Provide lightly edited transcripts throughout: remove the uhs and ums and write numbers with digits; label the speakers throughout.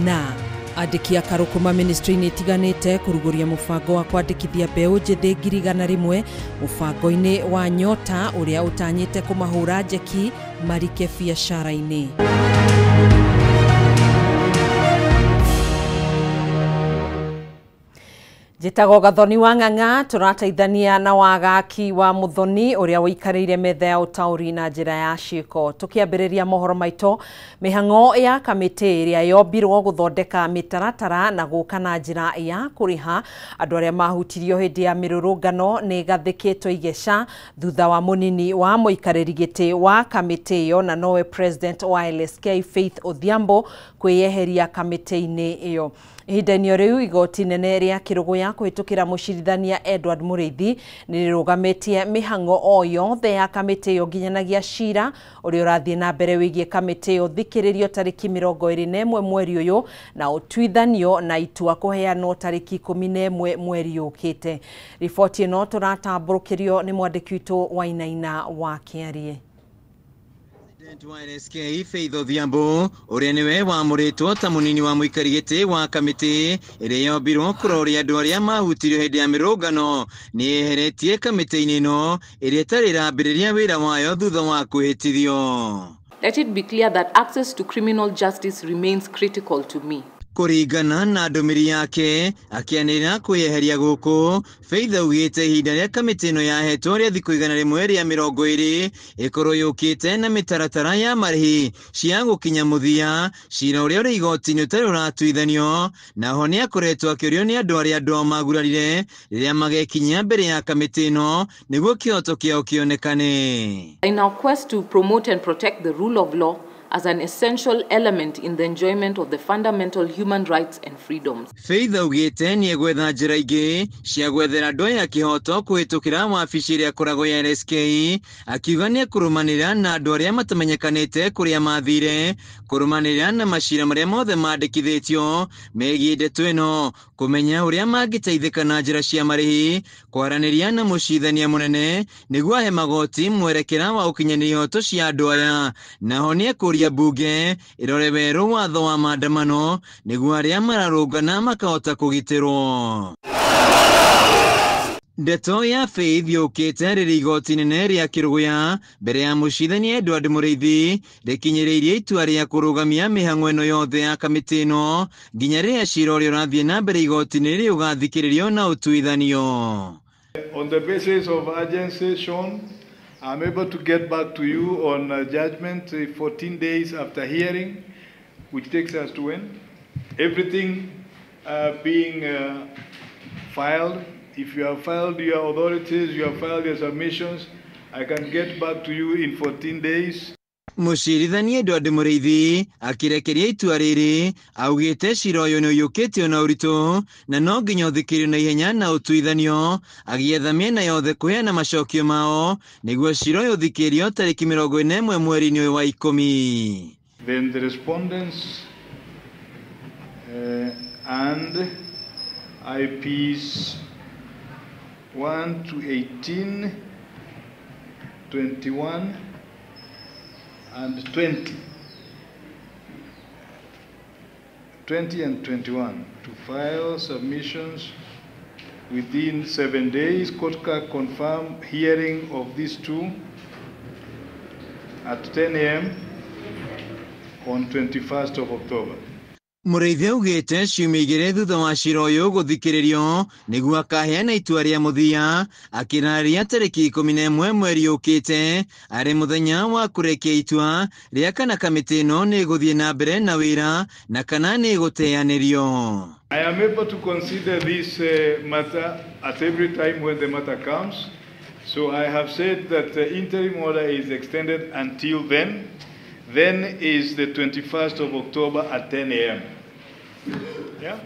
Speaker 1: na andiki a karukuma ministry-inĩ itiganĩte kũrugũria mũbango wa kwandĩkithia mbeũ njĩthĩ 100,000 mũbango-inĩ wa Nyota ũrĩa ũtanyĩte kũmahũra njeki marike biacara-inĩ. Jitago Gathoni wa Ng'ang'a tũrateithania na wagaki wa Muthoni ũrĩa ũikarĩire metha ya ũtaũri na njĩra ya ciĩko. Tũkĩambĩrĩria mohoro maitũ, mĩhang'o ya kamĩtĩ ĩrĩa yombirwo gũthondeka mĩtaratara na gũka na njĩra ya kũrĩha andũ arĩa mahutirio hĩndĩ ya mĩrũrũngano nĩ gathĩkĩtwo igeca thutha wa mũnini wa mũikarĩri gĩtĩ wa kamĩtĩ ĩyo na nowe president wa LSK Faith Odhiambo kwĩyeheria kamĩtĩ-inĩ ĩyo. Ihinda-inĩ rĩu igoti nene rĩa Kĩrũgũya kũhĩtũkĩra mũcirithania Edward Mũrĩithi nĩrĩrũgamĩtie mĩhang'o o yothe ya kamĩtĩ ĩyo nginyanagia cira ũrĩa ũrathiĩ na mbere wĩgiĩ kamĩtĩ ĩyo thikĩrĩrio tarĩki 21 mweri ũyũ na ũtuithanio na itua kũheanwo tarĩki 11 mweri ũkĩte. Riboti ĩno tũratambũrũkĩrio nĩ mwandĩki witũ Wainaina wa Kĩarie.
Speaker 2: Wa LSK Faith Odhiambo ũrĩa nĩwe wamũrĩtwo ta mũnini wa mũikari gĩtĩ wa kamĩtĩ ĩrĩa yombirwo kũroria andũ arĩa mahutirio hĩndĩ ya mĩrũrũngano nĩeheretie kamĩtĩ-inĩ ĩno ĩrĩa ĩtarĩ ĩrambĩrĩria wĩra wayo thutha wa kwĩhĩtithio.
Speaker 3: Let it be clear that access to criminal justice remains critical to me.
Speaker 2: Kũringana na ndũmĩrĩri yake akĩanĩrĩra kwĩyeheria gũkũ, Faith augĩte ihinda rĩa kamĩtĩ ĩno yahetwo rĩa thikũ 100 rĩa 20 ĩkorwo yũkĩte na mĩtaratara ya marĩhi cia gũkinya mũthia, cira ũrĩa ũrĩ igoti-inĩ ũtarĩ ũratuithanio, naho nĩakoretwo akĩũrio nĩ andũ arĩa andũ magurarire rĩrĩa magekinyia mbere ya kamĩtĩ ĩno nĩguo kĩhoto kĩao kĩonekane.
Speaker 3: In our quest to promote and protect the rule of law as an essential element in the enjoyment of the fundamental human rights and freedoms.
Speaker 2: Faith augĩte nĩegwetha njĩra ingĩ cia gwethera andũ aya kĩhoto kũhĩtũkĩra wabici ĩrĩa ĩkoragwo ya LSK, akiuga nĩekũrũmanĩrĩra na andũ arĩa matamenyekanĩte kũrĩa mathire, kũrũmanĩrĩra na macira marĩa mothe mandĩkithĩtio megiĩ ndeto ĩno, kũmenya ũrĩa mangĩteithĩka na njĩra cia marĩhi, kwaranĩria na mũcirithania mũnene nĩguo ahe magoti mwerekera wa ũkinyanĩria ihoto cia andũ aya, naho nĩekũria bunge ĩrore werũ watho wa maandamano nĩguo arĩa mararũngana makahota kũgitĩrwo. Ndeto ya Faith yũkĩte rĩrĩ igoti inene rĩa Kĩrũgũya mbere ya mũcirithania Edward Mũrĩithi rĩkinyĩrĩirie itua rĩa kũrũgamia mĩhang'o ĩno yothe ya kamĩtĩ ĩno nginya rĩrĩa cira ũrĩa ũrathiĩ na mbere igoti-inĩ rĩu ũgathikĩrĩrio na ũtuithanio.
Speaker 4: On the basis of urgency shown, I'm able to get back to you on judgment 14 days after hearing, which takes us to when? Everything being filed. If you have filed your authorities, you have filed your submissions, I can get back to you in 14 days.
Speaker 2: Mũcirithania Edward Mũrĩithi akĩrekeria itua rĩrĩ augĩte cira ũyũ nĩũiyũkĩtio na ũritũ na no nginya ũthikĩrĩrio na ihenya na ũtuithanio, agĩetha mĩena yothe kũheana macokio mao nĩguo cira ũyũ ũthikĩrĩrio tarĩki 21 mweri-inĩ ũyũ wa 10.
Speaker 4: Then the respondents and IPs 1 to 18, 21 and 20 and 21 to file submissions within 7 days. Court can confirm hearing of these two at 10 a.m. on 21st of October.
Speaker 2: Mũrĩithi augĩte ciumia 2 thutha wa cira ũyũ gũthikĩrĩrio nĩguo akaheana itua rĩa mũthia, akĩrarĩria tarĩki 11 mweri ũkĩte arĩ mũthenya wa kũrekia itua rĩa kana kamĩtĩ ĩno nĩgũthiĩ na mbere na wĩra na kana nĩgũteanĩrio.
Speaker 4: I am able to consider this matter at every time when the matter comes. So I have said that the interim order is extended until then. Then is the 21st of October at 10 a.m. Yeah?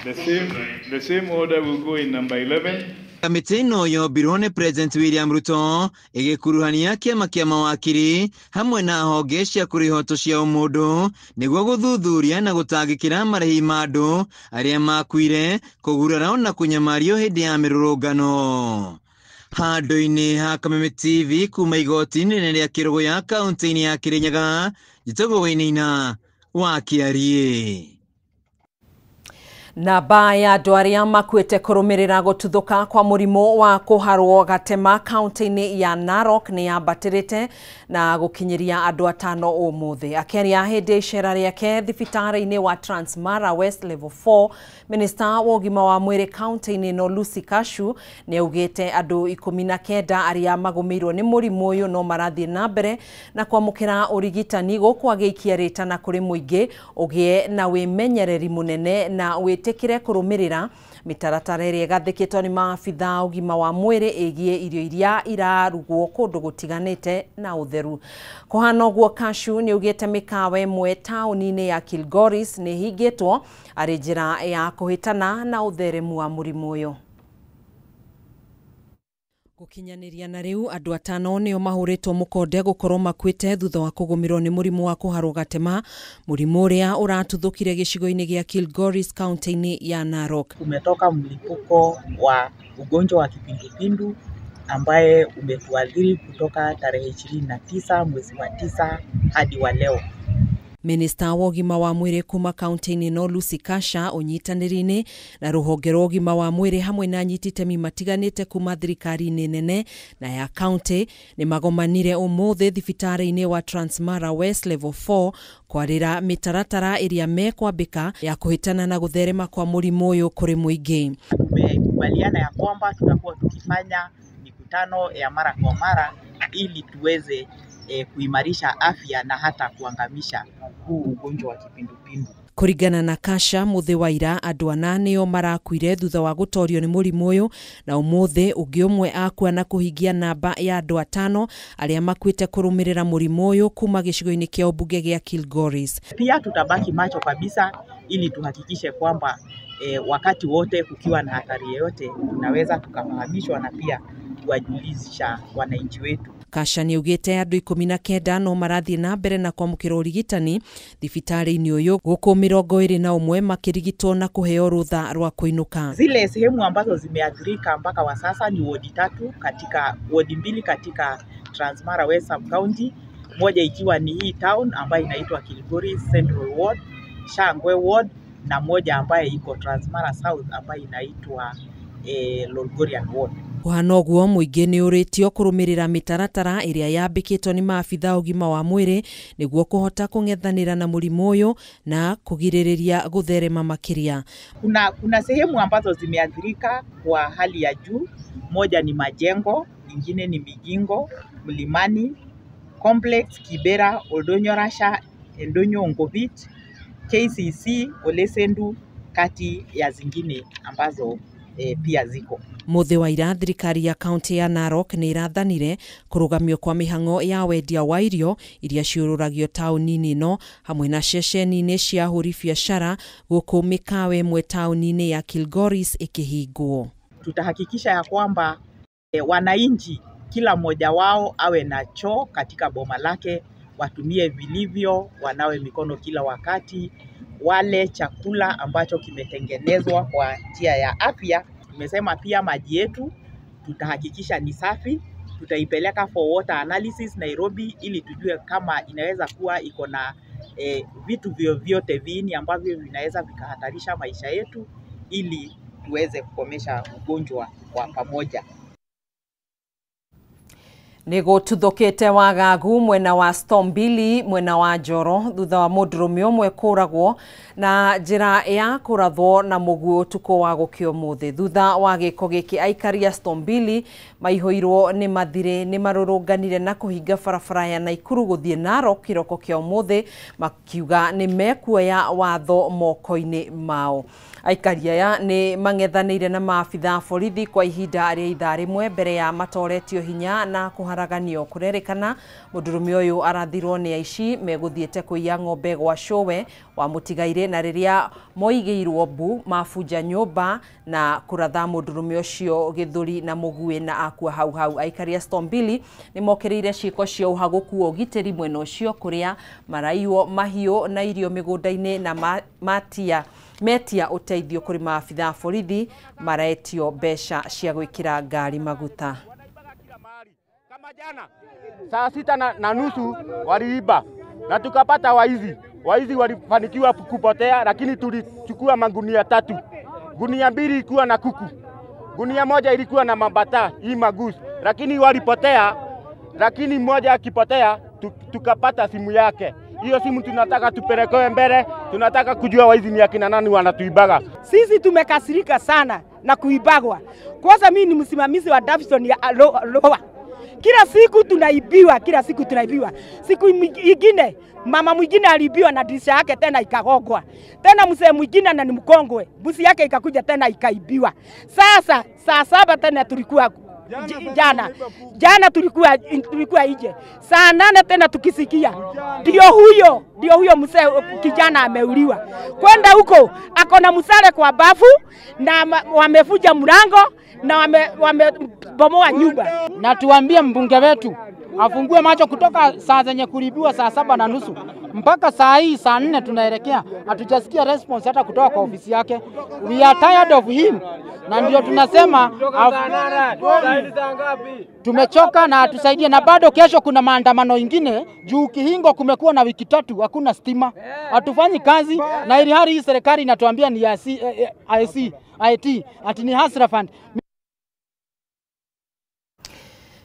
Speaker 4: The same order will go in number 11.
Speaker 2: Kamĩtĩ ĩno yombirwo nĩ President William Ruto ĩgĩkuruhania kĩama kĩa mawakiri hamwe na honge cia kũrĩ ihoto cia ũmũndũ nĩguo gũthuthuria na gũtangĩkĩra marĩhi ma andũ arĩa makuire, kũgurara na kũnyamario hĩndĩ ya mĩrũrũngano. Handũ-inĩ ha Kameme TV kuma igoti-inĩ rĩa Kĩrũgũya kaunti-inĩ ya Kirinyaga, njĩtagwo Wainaina wa Kĩarie.
Speaker 1: Namba ya andũ arĩa makuĩte kũrũmĩrĩra gũtuthũka kwa mũrimũ wa kũharwo gatema kaunti-inĩ ya Narok nĩ yambatĩrĩte na gũkinyĩria andũ 5 ũmũthĩ. Akĩaria hĩndĩ icera rĩake thibitarĩ-inĩ wa Transmara West Level 4, Minister wa ũgima wa mwĩrĩ kaunti-inĩ ĩno Lucy Kashu nĩ augĩte andũ 19 arĩa magũmĩirwo nĩ mũrimũ ũyũ no marathiĩ na mbere na kwamũkĩra ũrigitani gũkũ agĩikia na kũrĩ mũingĩ ũgĩe na wĩmenyereri mũnene na wĩtĩkĩre kũrũmĩrĩra mĩtaratara ĩrĩa ĩgathĩkĩtwo nĩ maabitha ũgima wa mwĩrĩ ĩgiĩ irio iria irarugwo kũndũ gũtiganĩte na ũtheru. Kũhana ũguo, Kashu nĩ augĩte mĩkawa ĩmwe taũni-inĩ ya Kilgoris nĩ hingĩtwo arĩ njĩra ya kũhĩtana na ũtheremu wa mũrimũ ũyũ. Gũkinyanĩria na rĩu andũ 5 nĩo mahũrĩtwo mũkonde gũkorwo makuĩte thutha wa kũgũmĩrwo nĩ mũrimũ wa kũharwo gatema, mũrimũ ũrĩa ũratuthũkire gĩcigo-inĩ gĩa Kilgoris kaunti-inĩ ya Narok.
Speaker 5: Umetoka mlipuko wa ugonjwa wa kipindupindu ambaye umetuadhiri kutoka tarehe 29 mwezi wa 9 hadi wa leo.
Speaker 1: Minister wa ũgima wa mwĩrĩ kuma kaunti-inĩ no Lucy Kasha ũnyitanĩri-inĩ na rũhonge rwa ũgima wa mwĩrĩ hamwe na anyiti itemi matiganĩte kuma thirikari-inĩ nene na ya kaunti nĩ magomanire ũmũthĩ thibitarĩ-inĩ wa Transmara West Level 4 kwarĩra mĩtaratara ĩrĩa mekwambĩka ya kũhĩtana na gũtherema kwa mũrimũ ũyũ kũrĩ mũingĩ.
Speaker 5: Tumekubaliana ya kwamba tutakuwa tukifanya mikutano ya mara kwa mara ili tuweze kuimarisha afya na hata kuangamisha huu ugonjwa wa kipindupindu.
Speaker 1: Kũringana na Kasha, mũthĩ wa ira andũ 8 nĩo marakuire thutha wa gũtorio nĩ mũrimũ ũyũ na ũmũthĩ ũngĩ ũmwe akua na kũhingia namba ya andũ 5 arĩa makuĩte kũrũmĩrĩra mũrimũ ũyũ kuma gĩcigo-inĩ kĩa ũmbunge gĩa Kilgoris.
Speaker 5: Pia tutabaki macho kabisa ili tuhakikishe kwamba wakati wote kukiwa na hatari yoyote tunaweza tukafahamishwa na pia kuwajulisha wananchi wetu.
Speaker 1: Kasha nĩ augĩte andũ 19 no marathiĩ na mbere na kwamũkĩra ũrigitani thibitarĩ-inĩ ũyũ gũkũ 21 makĩrigitwo na kũheo rũtha rwa kũinũka.
Speaker 5: Zile sehemu ambazo zimeathirika mpaka wa sasa ni wodi 3 katika wodi 2 katika Transmara West Sub County, moja ikiwa ni hii town ambayo inaitwa Kilgoris Central Ward, Shangwe Ward, na moja ambayo iko Transmara South ambayo inaitwa Lolgorian Ward.
Speaker 1: Kũhana ũguo, mũingĩ nĩ ũrĩtio kũrũmĩrĩra mĩtaratara ĩrĩa yambĩkĩtwo nĩ maabitha ũgima wa mwĩrĩ nĩguo kũhota kũng'ethanĩra na mũrimũ ũyũ na kũgirĩrĩria gũtherema makĩria.
Speaker 5: Kuna sehemu ambazo zimeathirika kwa hali ya juu. Moja ni Majengo, nyingine ni Migingo, Mlimani, Complex, Kibera, Oldonyo Rasha, Endonyo Ngobit, KCC, Olesendu, kati ya zingine ambazo pia ziko.
Speaker 1: Mũthĩ wa ira thirikari ya kaunti ya Narok nĩ irathanire kũrũgamio kwa mĩhang'o ya wendia wa irio iria ciũrũragio taũni-inĩ ĩno hamwe na ceceni-inĩ cia ahũri biacara gũkũ mĩkawa ĩmwe taũni-inĩ ya Kilgoris ĩkĩhingwo.
Speaker 5: Tutahakikisha ya kwamba wananchi kila mmoja wao awe na choo katika boma lake, watumie vilivyo, wanawe mikono kila wakati, wale chakula ambacho kimetengenezwa kwa njia ya afya. Tumesema pia maji yetu tutahakikisha ni safi, tutaipeleka for water analysis Nairobi ili tujue kama inaweza kuwa iko na vitu vyovyote viini ambavyo vinaweza vikahatarisha maisha yetu ili tuweze kukomesha ugonjwa kwa pamoja.
Speaker 1: Nĩ gũtuthũkĩte wagagu mwena wa Stombili mwena wa Njoro thutha wa mũndũrũme ũmwe kũragwo na njĩra ya kũrathwo na mũguĩ ũtukũ wa gũkĩa ũmũthĩ. Thutha wa gĩko gĩkĩ aikari a Stombili maihũirwo nĩ mathirĩ nĩ marũrũnganire na kũhinga barabara ya Naikuru gũthiĩ Narok kĩroko kĩa ũmũthĩ makiuga nĩ mekuoya watho moko-inĩ mao. Aikari aya nĩ mang'ethanĩire na maabitha borithi kwa ihinda rĩa ithaa rĩmwe mbere ya matoretio hinya na kũharaganio. Kũrerĩkana mũndũrũme ũyũ arathirwo nĩ aici megũthiĩte kũiya ng'ombe gwa Showe wa mũtigaire na rĩrĩa moigĩirwo mbu mabunja nyũmba na kũratha mũndũrũme ũcio gĩthũri na mũguĩ na akua hau hau. Aikari a Stombili nĩ mokĩrĩire ciĩko cia ũhagũku wa ũgitĩri mwena ũcio kũrĩa maraiywo mahiũ na irio mĩgũnda-inĩ na metia ũteithio kũrĩ maabitha borithi maretio mbeca cia gwĩkĩra ngari maguta.
Speaker 6: Kama jana saa 6:30 waliiba na tukapata waizi waizi walifanikiwa kupotea, lakini tulichukua magunia 3. Gunia 2 ilikuwa na kuku. Gunia 1 ilikuwa na mabata, hii maguzi. Lakini walipotea, lakini mmoja akipotea tukapata simu yake. Hiyo simu tunataka tupelekewe mbele, tunataka kujua waizi ni akina nani wanatuibaga.
Speaker 7: Sisi tumekasirika sana na kuibagwa. Kwanza mimi ni msimamizi wa Davison ya Loa. Kila siku tunaibiwa, Siku nyingine mama mwingine alibiwa na dirisha yake tena ikagogwa. Tena mzee mwingine na ni mkongwe, busi yake ikakuja tena ikaibiwa. Sasa saa 7 tena tulikuwa jana tulikuwa nje. Saa 8 tena tukisikia ndio huyo mzee kijana ameuliwa. Kwenda huko akona msale kwa bafu na wamefuja mlango na wamebomoa nyumba.
Speaker 8: Na tuambie mbunge wetu afungue macho kutoka saa zenye kulibiwa saa 7:30 mpaka saa hii saa 4 tunaelekea, hatujasikia response hata kutoka kwa ofisi yake. We are tired of him. Na ndio tunasema tumechoka na atusaidie. Na bado kesho kuna maandamano ingine juu Kihingo kumekuwa na wiki 3 hakuna stima. Hatufanyi kazi na ili hali hii serikali inatuambia ni IT ati ni Hasra Fund.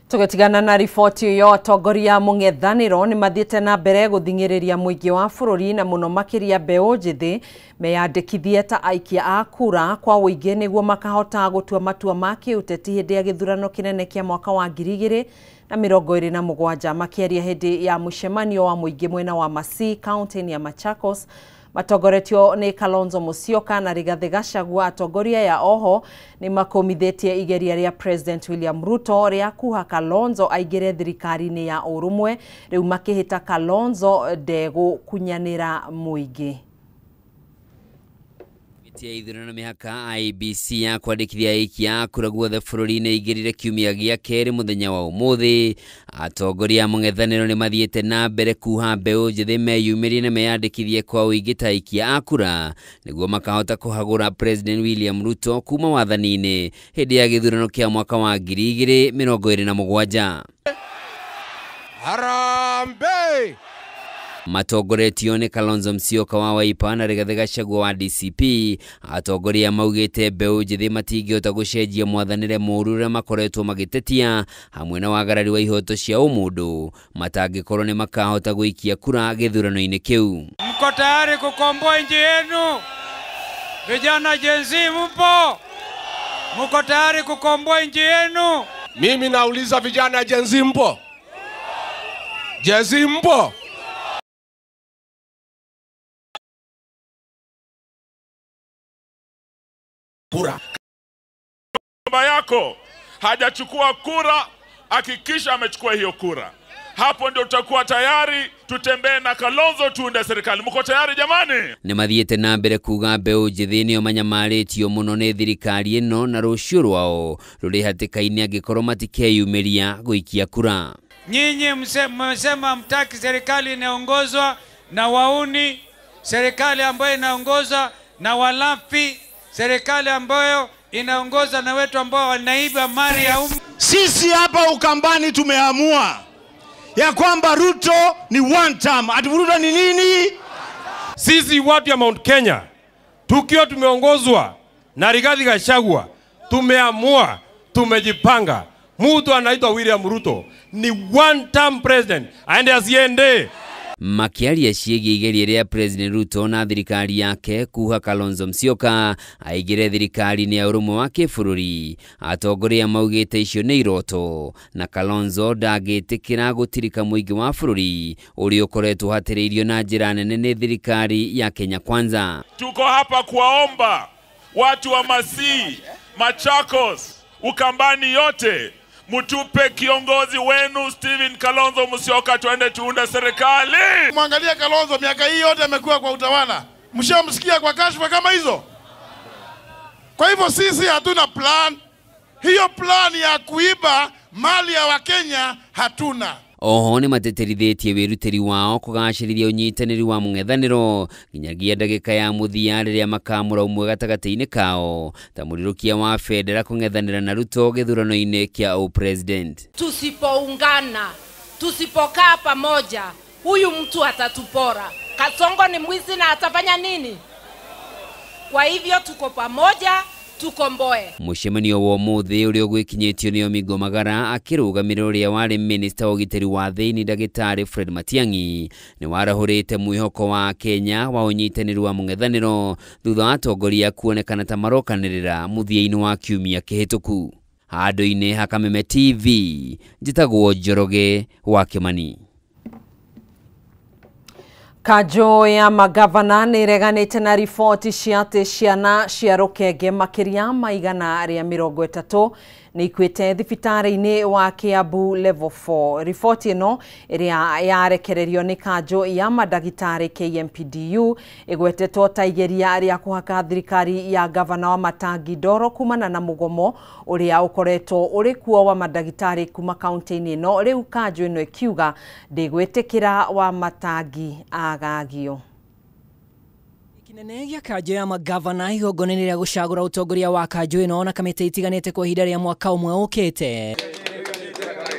Speaker 1: Tugetigana na riboti yo atongoria mung'ethaniro ni mathiete na mbere guthing'iriria muingi wa bururi na muno makiria mbeu njithi meyandikithie ta aikia a kura kwa uingi niguo makahota gutua matua ma kiuteti hindi ya githurano kinene kia mwaka wa 2027 makiaria hindi ya mucemanio wa muingi mwena wa Masii county ya Machakos. Matongoretio ni Kalonzo Musyoka na Rigathi Gachagua. Atongoria ya oho ni makomithetie igeria ria President William Ruto ria kuha Kalonzo aigire thirikari-ini ya urumwe, riu makihita Kalonzo ndegu kunyanira muingi.
Speaker 9: Ya ithurano mihaka IBC ya kwandikithia aikia kura guothe bururi-ini igirire kiumia gia keri muthenya wa umuthi. Atongoria mung'ethaniro ni mathiete na mbere kuha mbeu njithi meyumirie na meyandikithie kwa uingi ta aikia a kura niguo makahota kuhagura President William Ruto kuma wathani-ini hindi ya githurano kia mwaka wa 2027.
Speaker 10: Harambe!
Speaker 9: Matongoretio ni Kalonzo Musyoka wa Wiper na Rigathi Gachagua wa DCP. Atongoria maugite mbeu njithi matingihota gucenjia mwathanire muru uria makoretwo magitetia hamwe na wagarari wa ihoto cia umundu matangikorwo ni makahota guikia kura githurano-ini kiu.
Speaker 10: Mko tayari kukomboa nchi yenu? Vijana Gen Z mpo? Mko tayari kukomboa nchi yenu? Mimi nauliza vijana Gen Z mpo? Gen Z mpo? Kura. Baba yako hajachukua kura, hakikisha amechukua hiyo kura. Hapo ndio tutakuwa tayari tutembee na Kalonzo tuunde serikali. Mko tayari jamani?
Speaker 9: Ni mathiete na mbere kuga mbeu njithi nio manyamaritio muno ni thirikari ino na rucio rwao ruri hatikaini angikorwo matikeyumiria guikia kura.
Speaker 10: Nyinyi mmesema mtaki serikali inaongozwa na wauni, serikali ambayo inaongozwa na walafi, serikali ambayo inaongoza na wetu ambao wanaiba mali ya umma.
Speaker 11: Sisi hapa Ukambani tumeamua ya kwamba Ruto ni one term. Ati Ruto ni nini?
Speaker 10: Sisi watu ya Mount Kenya tukiwa tumeongozwa na Rigathi Gachagua tumeamua, tumejipanga. Mtu anaitwa William Ruto ni one term president, aende asiende.
Speaker 9: Makiaria ciĩgiĩ igeria rĩa President Ruto na thirikari yake kuha Kalonzo Musyoka aigire thirikari-inĩ ya ũrũmwe wa kĩbũrũri. Atongoria maugĩte icio nĩ iroto na Kalonzo ndangĩtĩkĩra gũtirika mũingĩ wa bũrũri ũrĩa ũkoretwo hatĩrĩirio na njĩra nene nĩ thirikari ya Kenya Kwanza.
Speaker 10: Tuko hapa kuwaomba watu wa Masii, Machakos, Ukambani yote mutupe kiongozi wenu Stephen Kalonzo Musyoka tuende tuunde serikali.
Speaker 11: Mwangalia Kalonzo miaka hii yote amekuwa kwa utawala. Mshamsikia kwa kashfa kama hizo? Kwa hivyo sisi hatuna plan. Hiyo plan ya kuiba mali ya Wakenya hatuna.
Speaker 9: Oho ni mateterithitie wirutiri wao kugacirithia unyitaniri wa mung'ethaniro nginyagia ndagika ya muthia riria makamura umwe gatagati-ini kao ta murirukia wa federa kung'ethanira na Ruto githurano-ini kia upresident.
Speaker 12: Tusipoungana, tusipokaa pamoja, huyu mtu atatupora.
Speaker 7: Kasongo ni mwizi na atafanya nini? Kwa hivyo tuko pamoja, tukomboe.
Speaker 9: Mucemanio wa muthi uria gwikinyitio ni Omigo Magara akirugamira uria wari minister wa giteri wa thiini Ndagitari Fred Matiang'i ni warahurite mwihoko wa Kenya wa unyitaniru wa mung'ethaniro thutha wa atongoria kuonekana ta marokanirira muthia-ini wa kiumia kihituku. Handu-ini ha Kameme TV, njitagwo Njoroge wa Kimani.
Speaker 1: Kanjo ya magavana nĩ ireganĩte na riboti cia atĩ ciana cia rũkenge makĩria ma 130 nĩ ikuĩte thibitarĩ-inĩ wa Kiambu level 4. Riboti ĩno ĩrĩa yarekererio nĩ kanjo ya madagitari KMPDU ĩgwetetwo ta igeria rĩa kũhaka thirikari ya gavana wa Matangi Ndoro kumana na mũgomo ũrĩa ũkoretwo ũrĩ kuo wa madagitari kuma kaunti-inĩ ĩno. Rĩu kanjo ĩno ĩkiuga ndĩgwĩtĩkĩra wa Matangi agagio.
Speaker 12: Kinene gĩa kanjo ya magavana igongona-inĩ rĩa gũcagũra ũtongoria wa kanjo ĩno na kamĩtĩ itiganĩte kwa ihinda rĩa mwaka ũmwe ũkĩte.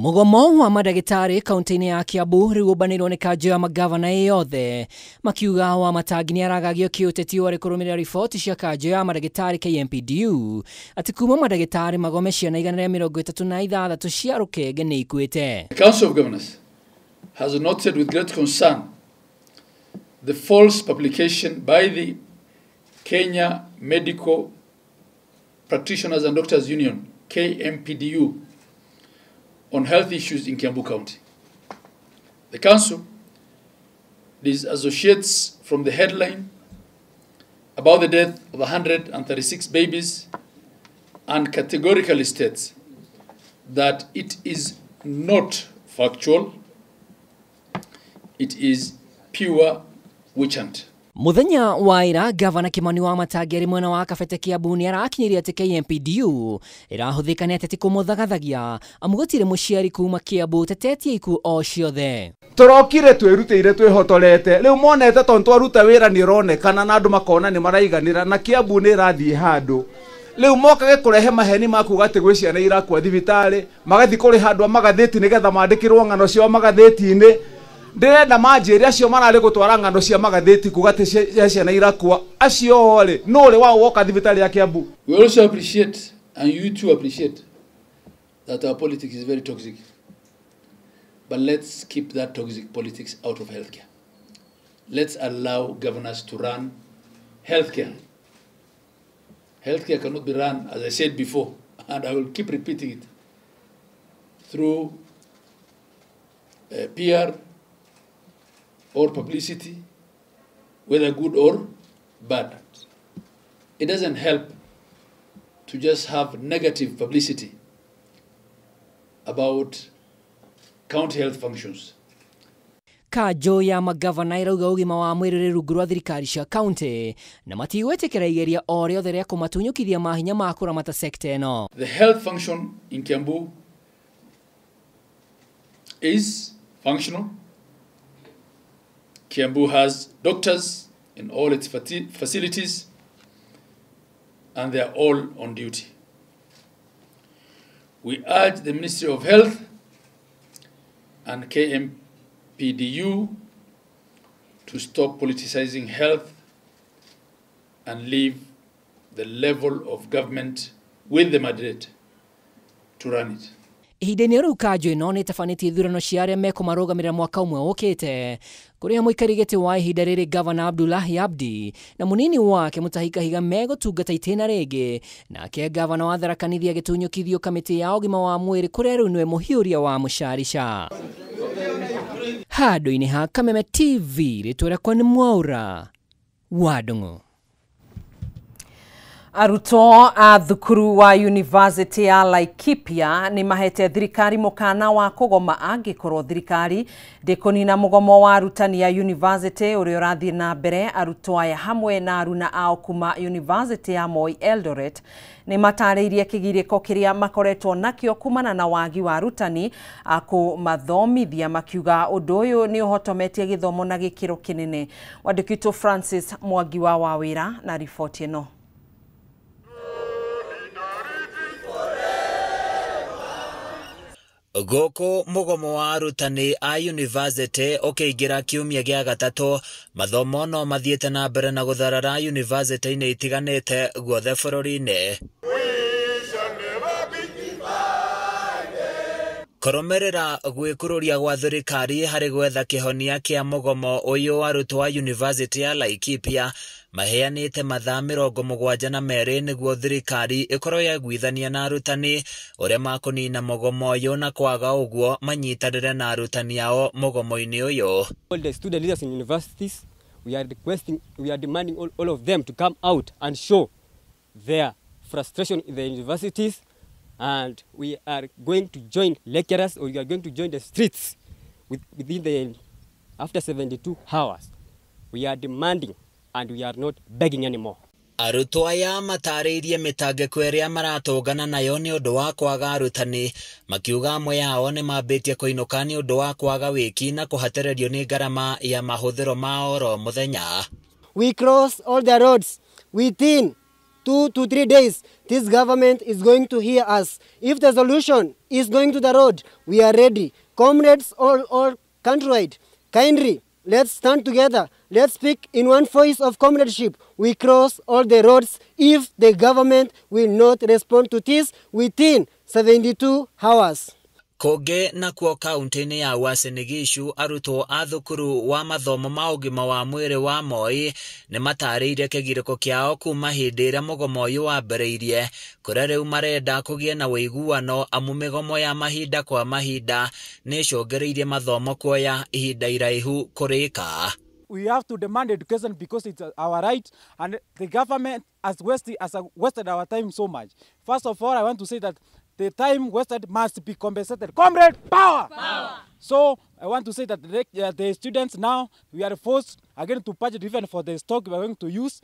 Speaker 12: Mũgomo wa madagitari kaunti-inĩ ya Kiambu rĩu ũbanĩrwo nĩ kanjo ya magavana yothe, makiuga wa Matangi nĩ aragagio kĩũteti warĩ kũrũmĩrĩra riboti cia kanjo ya madagitari KMPDU atĩ kuma madagitari magome ciana 136 cia rũkenge nĩ ikuĩte.
Speaker 13: The Council of Governors has noted with great concern the false publication by the Kenya Medical Practitioners and Doctors Union, KMPDU, on health issues in Kiambu County. The Council disassociates from the headline about the death of 136 babies and categorically states that it is not factual, it is pure witch hunt.
Speaker 12: Muthenya wa ira gavana Kimani wa Matangi ari mwena wa Kabete Kiambu ni arakinyiria ati KMPDU irahuthika ni ateti kumuthagathagia amu gutire muciari kuma Kiambu tetetie iku o ciothe.
Speaker 14: Turokire twirutire twihotorete riu monete tondu twaruta wira ni ronekana na andu makona ni maraiganira na Kiambu ni rathie handu. Riu mokage kurehe maheni maku gati gwi ciana irakwa thibitari magathi kuri handu magatheti nigetha mandikirwo ng'ano cio magatheti-ini. Ndĩrenda manjĩre acio mararĩ gũtwara ng'ano cia magatheti kugate ciana irakwa acio rĩ no rĩ wao woka thibitarĩ ya Kiambu.
Speaker 13: We also appreciate, and you too appreciate, that our politics is very toxic. But let's keep that toxic politics out of healthcare. Let's allow governors to run healthcare. Healthcare cannot be run, as I said before, and I will keep repeating it, through PR or publicity, whether good or bad. It doesn't help to just have negative publicity about county health functions.
Speaker 12: Kanjo ya magavana irauga ugima wa mwĩrĩ rungu rwa thirikari cia county na matigwĩtĩkĩra igeria o rĩothe rĩa kũmatunyũkithia mahinya ma kũramata sekta ĩno.
Speaker 13: The health function in Kiambu is functional. Kiambu has doctors in all its facilities and they are all on duty. We urge the Ministry of Health and KMPDU to stop politicizing health and leave the level of government with the mandate to run it.
Speaker 12: Ihinda-inĩ rĩu kanjo ĩno nĩ ĩtabanĩtie ithurano cia arĩa mekũmarũgamĩrĩra mwaka ũmwe ũkĩte kũrĩa mũikari gĩtĩ wa ihinda rĩrĩ gavana Abdullahi Abdi na mũnini wake Mutahi Kahiga megũtungata itĩna rĩngĩ, nake gavana wa Tharaka Nithi agĩtunyũkithio kamĩtĩ ya ũgima wa mwĩrĩ kũrĩa rĩu nĩwe mũhiũria wa Mũcharicha. Handũ-inĩ ha Kameme TV rĩtwa rĩakwa nĩ Mwaura wa Ndung'u.
Speaker 1: Arutwo a thukuru wa University ya Laikipia ni mahete thirikari mukana wa kugoma angikorwo thirikari ndĩkũnina mugomo wa arutani ya University ũrĩa ũrathiĩ na mbere. Arutwo aya hamwe na aruna ao kuma University ya Moi Eldoret ni matarĩirie kĩgirĩko kĩrĩa makoretwo nakĩo kumana na wagi wa arutani a kũmathomithia, makiuga ũndũ ũyũ nĩ ũhotometie gĩthomo na gĩkĩro kĩnene. Wandĩki Francis Mwangi wa Wawĩra na riboti ĩno.
Speaker 15: Goko mugomo wa arutani a university ukiingira kiumia gia gatatu mathomo no mathiete na mbere na gutharara university-ini itiganite guothe bururi-ini. Koromerera gwikururia gwa thirikari hari gwetha kihonia kia mugomo uyu arutwo wa university ya Laikipia maheanite mathaa 72 niguo thirikari ikorwo yaiguithania na arutani uria makunina mugomo uyu na kwaga uguo manyitanire na arutani ao mugomo-ini uyu.
Speaker 16: All the student leaders in universities, we are demanding all of them to come out and show their frustration in the universities, and we are going to join lecturers, or we are going to join the streets after 72 hours. We are demanding and we are not begging anymore.
Speaker 15: Arutwo aya matariirie mitangiko iria maratongana nayo ni undu wa kwaga arutani, makiuga amwe yao ni mambitie kuinuka ni undu wa kwaga wiki na kuhatererio ni garama ya mahuthiro ma oro muthenya.
Speaker 17: We cross all the roads within 2 to 3 days. This government is going to hear us. If the solution is going to the road, we are ready. Comrades all countrywide, kindly, let's stand together. Let's speak in one voice of comradeship. We cross all the roads if the government will not respond to this within 72 hours.
Speaker 15: Koge na kuo kaunti-ini ya Uasin Gishu arutwo a thukuru wa mathomo ma ugima wa mwiri wa Moi ni matariirie kigiriko kiao kuma hindi iria mugomo uyu wambiriirie, kuria riu marenda kugie na wiguano amu migomo ya mahinda kwa mahinda ni icungireirie mathomo kuoya ihinda iraihu kurika.
Speaker 8: We have to demand education because it's our right, and the government has wasted our time so much. First of all, I want to say that the time wasted must be compensated. Comrade, power! So I want to say that the students now, we are forced again to budget even for the stock we are going to use.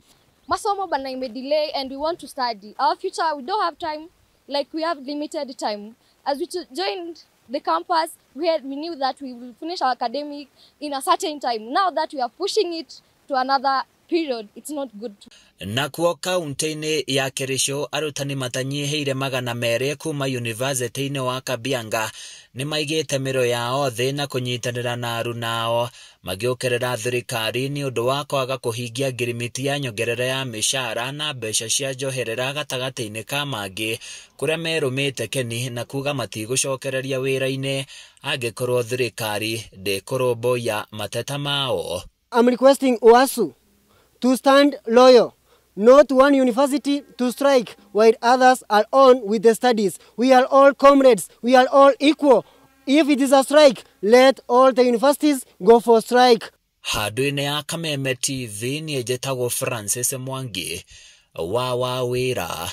Speaker 18: Masomo bana ime delay and we want to study. Our future, we don't have time, like we have limited time. As we joined the campus, we knew that we will finish our academic in a certain time. Now that we are pushing it to another period, it's not good.
Speaker 15: Na kuo kaunti-ini ya Kericho arutani matanyiheire 200 kuma university-ini wa Kabianga ni maigite miro yao thi na kunyitanira na arunao magiukerera thirikari ni undu wa kwaga kuhingia ngirimiti ya nyongerera ya mishara na mbeca cia njoherera gatagati-ini ka mangi kuria merumite keni na kuga matigucokereria wira-ini angikorwo thirikari ndikurumbuya mateta mao.
Speaker 17: I'm requesting UASU to stand loyal, not one university to strike while others are on with the studies. We are all comrades, we are all equal. If it is a strike, let all the universities go for strike.
Speaker 15: Handu-ini ya Kameme TV ni ejetagwo Francis Mwangi wa wira.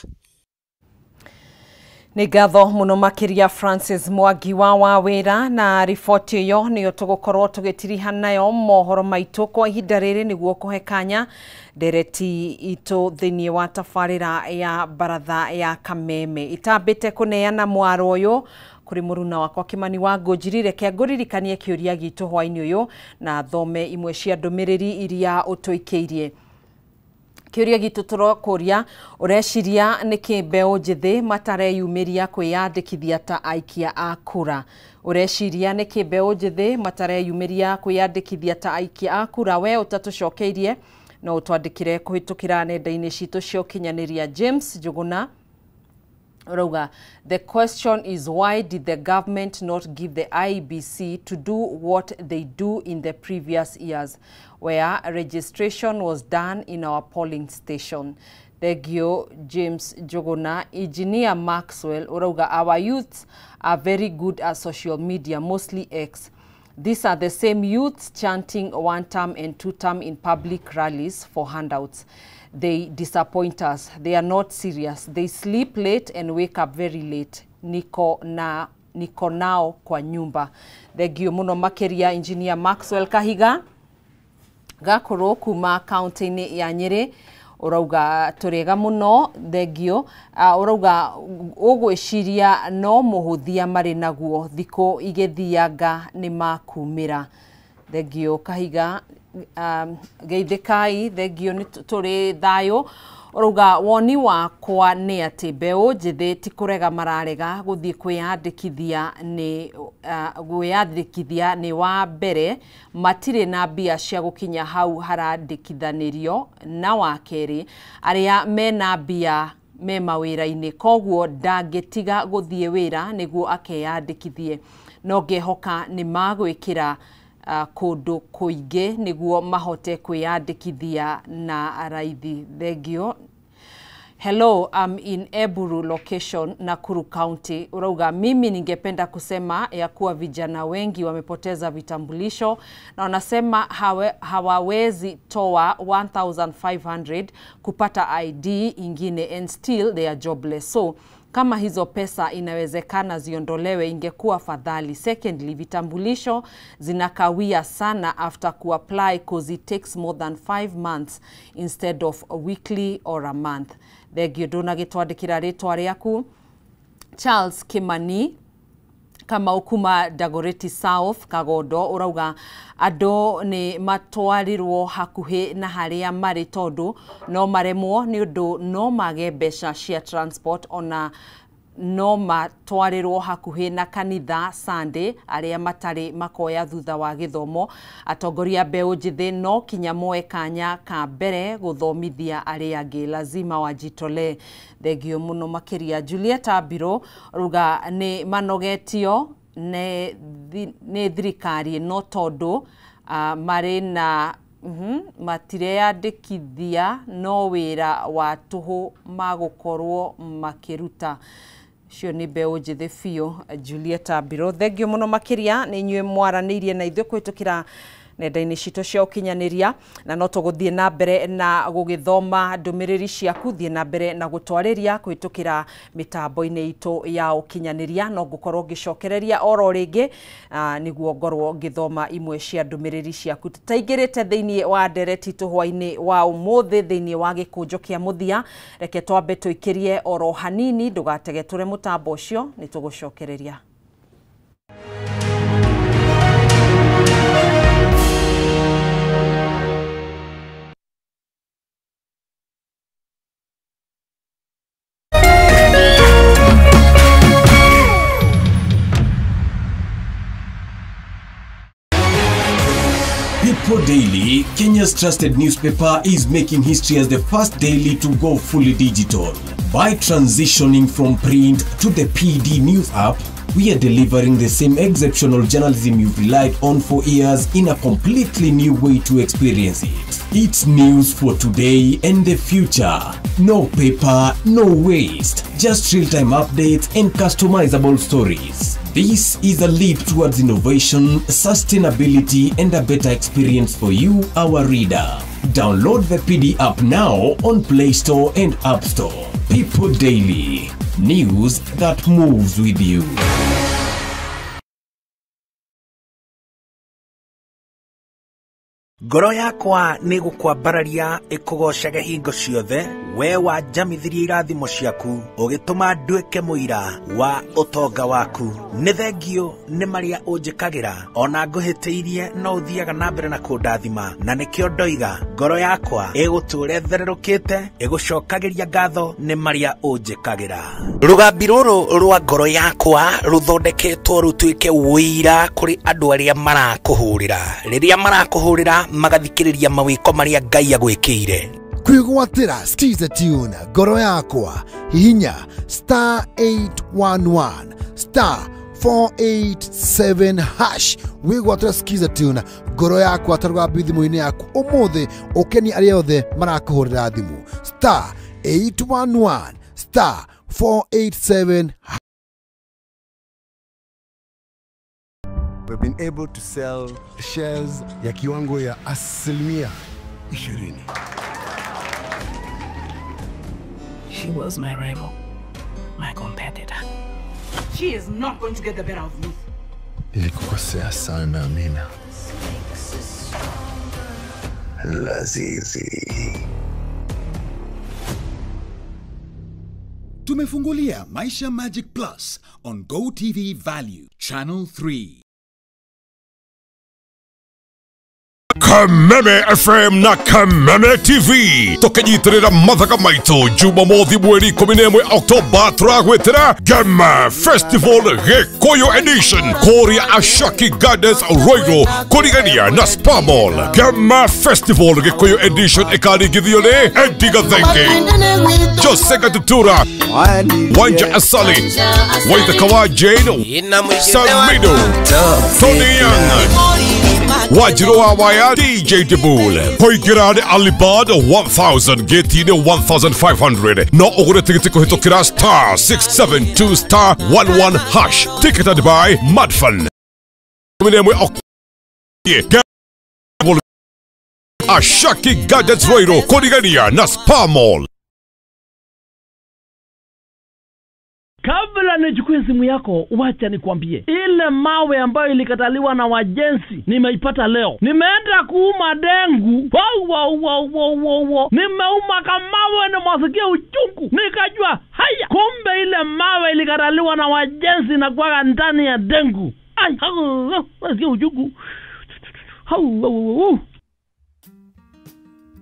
Speaker 1: Nĩ ngatho mũno makĩria Francis Mwangi wa wĩra na riboti ĩyo nĩyo tũgũkorwo tũgĩtiriha nayo mohoro maitũ kwa ihinda rĩrĩ nĩguo kũhe kanya ndereti itũ thĩinĩ wa tabarĩra ya baratha ya Kameme itambĩte kũneana mwaro ũyũ kuri muruna wakwa Kimani wa Ngũnjiri. Reke ngũririkanie kĩũria gitũ hwainĩ ũyũ na thome imwe cia ndũmĩrĩri iria ũtũikĩirie. Kĩũria gitũ tũrakũria ũreciria nĩkĩ mbeũ njĩthĩ matareyumĩria kwĩyandĩkithia ta aikia a kura. Ũreciria nĩkĩ mbeũ njĩthĩ matareyumĩria kwĩyandĩkithia ta aikia a kura. We ũtatũcokeirie no ũtwandĩkĩre kũhĩtũkĩra nenda-inĩ citũ cia ũkinyanĩria. James Njuguna Roga, the question is, why did the government not give the IEBC to do what they do in the previous years, where registration was done in our polling station? Thegio James Jogona. Engineer Maxwell Roga, our youths are very good at social media, mostly X. These are the same youths chanting one term and two term in public rallies for handouts. They disappoint us. They are not serious. They sleep late and wake up very late. Niko nao kwa nyumba. Thegio muno makeria Engineer Maxwell Kahiga gakoro kuma county-ini ya Nyeri. Urauga turega muno thegio. Urauga ugwiciria no muhuthia mari naguo thiko igithianga ni makumira. Thegio Kahiga geithikai thegio ni turi thayo. Uruga woni wakwa ni ati mbeu njithi ti kurega mararega guthii kwiyandikithia ni wa mbere matire na mbia cia gukinya hau harandikithanirio na wakeri aria mena mbia me mawira-ini koguo ndangitiga guthie wira niguo akeyandikithie no ngehoka ni magwikira kundu kuingi niguo mahote kwiyandikithia na raithi. Thengio. Hello, I'm in Eburu location, Nakuru County. Urauga, mimi ningependa kusema ya kuwa vijana wengi wamepoteza vitambulisho na wanasema hawawezi toa 1,500 kupata ID ingine and still they are jobless. So kama hizo pesa inawezekana ziondolewe ingekuwa fadhali. Secondly, vitambulisho zinakawia sana after kuapply cause it takes more than 5 months instead of a weekly or a month. Thegio ndona gitwandikira ritwa riaku. Charles Kimani kama ukuma Dagoretti South Kagodo urauga ando ni matwarirwo hakuhi na haria mari tondu no maremwo ni undu no mage mbeca cia transport ona no matwarirwo hakuhi na kanitha Sunday aria matari makoya thutha wa githomo. Atongoria mbeu njithi no kinya moe kanya ka mbere guthomithia aria angi lazima wajitole. Thengio muno makiria. Julieta Biro ruga ni manogetio ne thirikari no tondu mari na matireyandikithia no wira wa tuhu magukorwo makiruta. Cio ni mbeu njithi biũ. Julieta Biro. Thengio muno makiria ni inyue mwaranirie na ithuĩ kwitukira nenda-inĩ citũ cia ũkinyanĩria na no tũgũthiĩ na mbere na gũgĩthoma ndũmĩrĩri ciaku, thiĩ na mbere na gũtwarĩria kwitukira mitambo-inĩ itũ ya ũkinyanĩria. No ngũkorwo ngĩcokereria oro rĩngĩ nĩguo ngorwo ngĩthoma imwe cia ndũmĩrĩri ciaku. Tũtaingĩrĩte thĩinĩ wa ndereti hwainĩ wa ũmũthĩ thĩinĩ wa gĩkũnjo kĩa mũthia. Reke twambe tũikĩrie oro hanini, ndũgatege tũre mũtambo ũcio, nĩ tũgũcokereria.
Speaker 19: People Daily, Kenya's trusted newspaper, is making history as the first daily to go fully digital. By transitioning from print to the PD News app, we are delivering the same exceptional journalism you've relied on for years in a completely new way to experience it. It's news for today and the future. No paper, no waste. Just real-time updates and customizable stories. This is a leap towards innovation, sustainability, and a better experience for you, our reader. Download the PD app now on Play Store and App Store. People Daily. News that moves with you.
Speaker 20: Ngoro yakwa nĩ gũkwambararia ĩkũgocage hingo ciothe, we wanjamithirie irathimo ciaku ũgĩtũma nduĩke mũira wa ũtonga waku. Nĩ thengio nĩ marĩa ũnjĩkagĩra, ona ngũhĩtĩirie no ũthiaga na mbere na kũndathima, na nĩkĩo ndoiga ngoro yakwa ĩgũtũũre thererũkĩte ĩgũcokagĩria ngatho nĩ marĩa ũnjĩkagĩra. Rũgambi rũrũ rwa ngoro yakwa rũthondeketwo rũtuĩke ũira kũrĩ andũ arĩa marakũhũrĩra. Rĩrĩa marakũhũrĩra magathikĩrĩria mawĩko marĩa Ngai agwĩkĩire.
Speaker 21: Kwĩgwatĩra Skiza Tune ngoro yakwa hihinya *811 *487# wĩgwatĩra Skiza Tune ngoro yakwa tarũgambi thimũ-inĩ yaku ũmũthĩ ũkeni arĩa othe marakũhũrĩra thimũ *811 *487#.
Speaker 22: We've been able to sell shares ya kiwango ya 20%.
Speaker 23: She was my rival, my competitor.
Speaker 24: She is not going to get the better of me.
Speaker 22: Nilikukosea sana, Amina. Lazizi.
Speaker 25: Tumefungulia Maisha Magic Plus on GoTV Value, Channel 3.
Speaker 2: Kameme FM na Kameme TV tukinyitirira mathaka maitu Jumamothi mweri 11 Oktoba turagwitira Gema Festival Gikuyu Edition kuria Ashaki Gardens Roiro kurigania na Spa Mall. Gema Festival Gikuyu Edition ikaringithio ni Eddie Gathenge, Jose Gatutura, Wanja Asali, Waithaka Jane, Samido, Tony Young, Wajiro Wawaya, DJ Debul. Koigirani Alibad 1000, Getine 1500. No ogure tikiti kuhitokira star 672 star 11 hash. Ticketed by Madfun. Ashaki Gardens Roiro kurigania na Spa Mall.
Speaker 3: Kabla nichukue simu yako, wacha nikwambie. Ile mawe ambayo ilikataliwa na wajenzi, nimeipata leo. Nimeenda kuuma dengu. Nimeuma kamawe na mwasikia uchungu. Nikajua, haya, kumbe ile mawe ilikataliwa na wajenzi na kwa ndani ya dengu. Ai, mwasikia uchungu.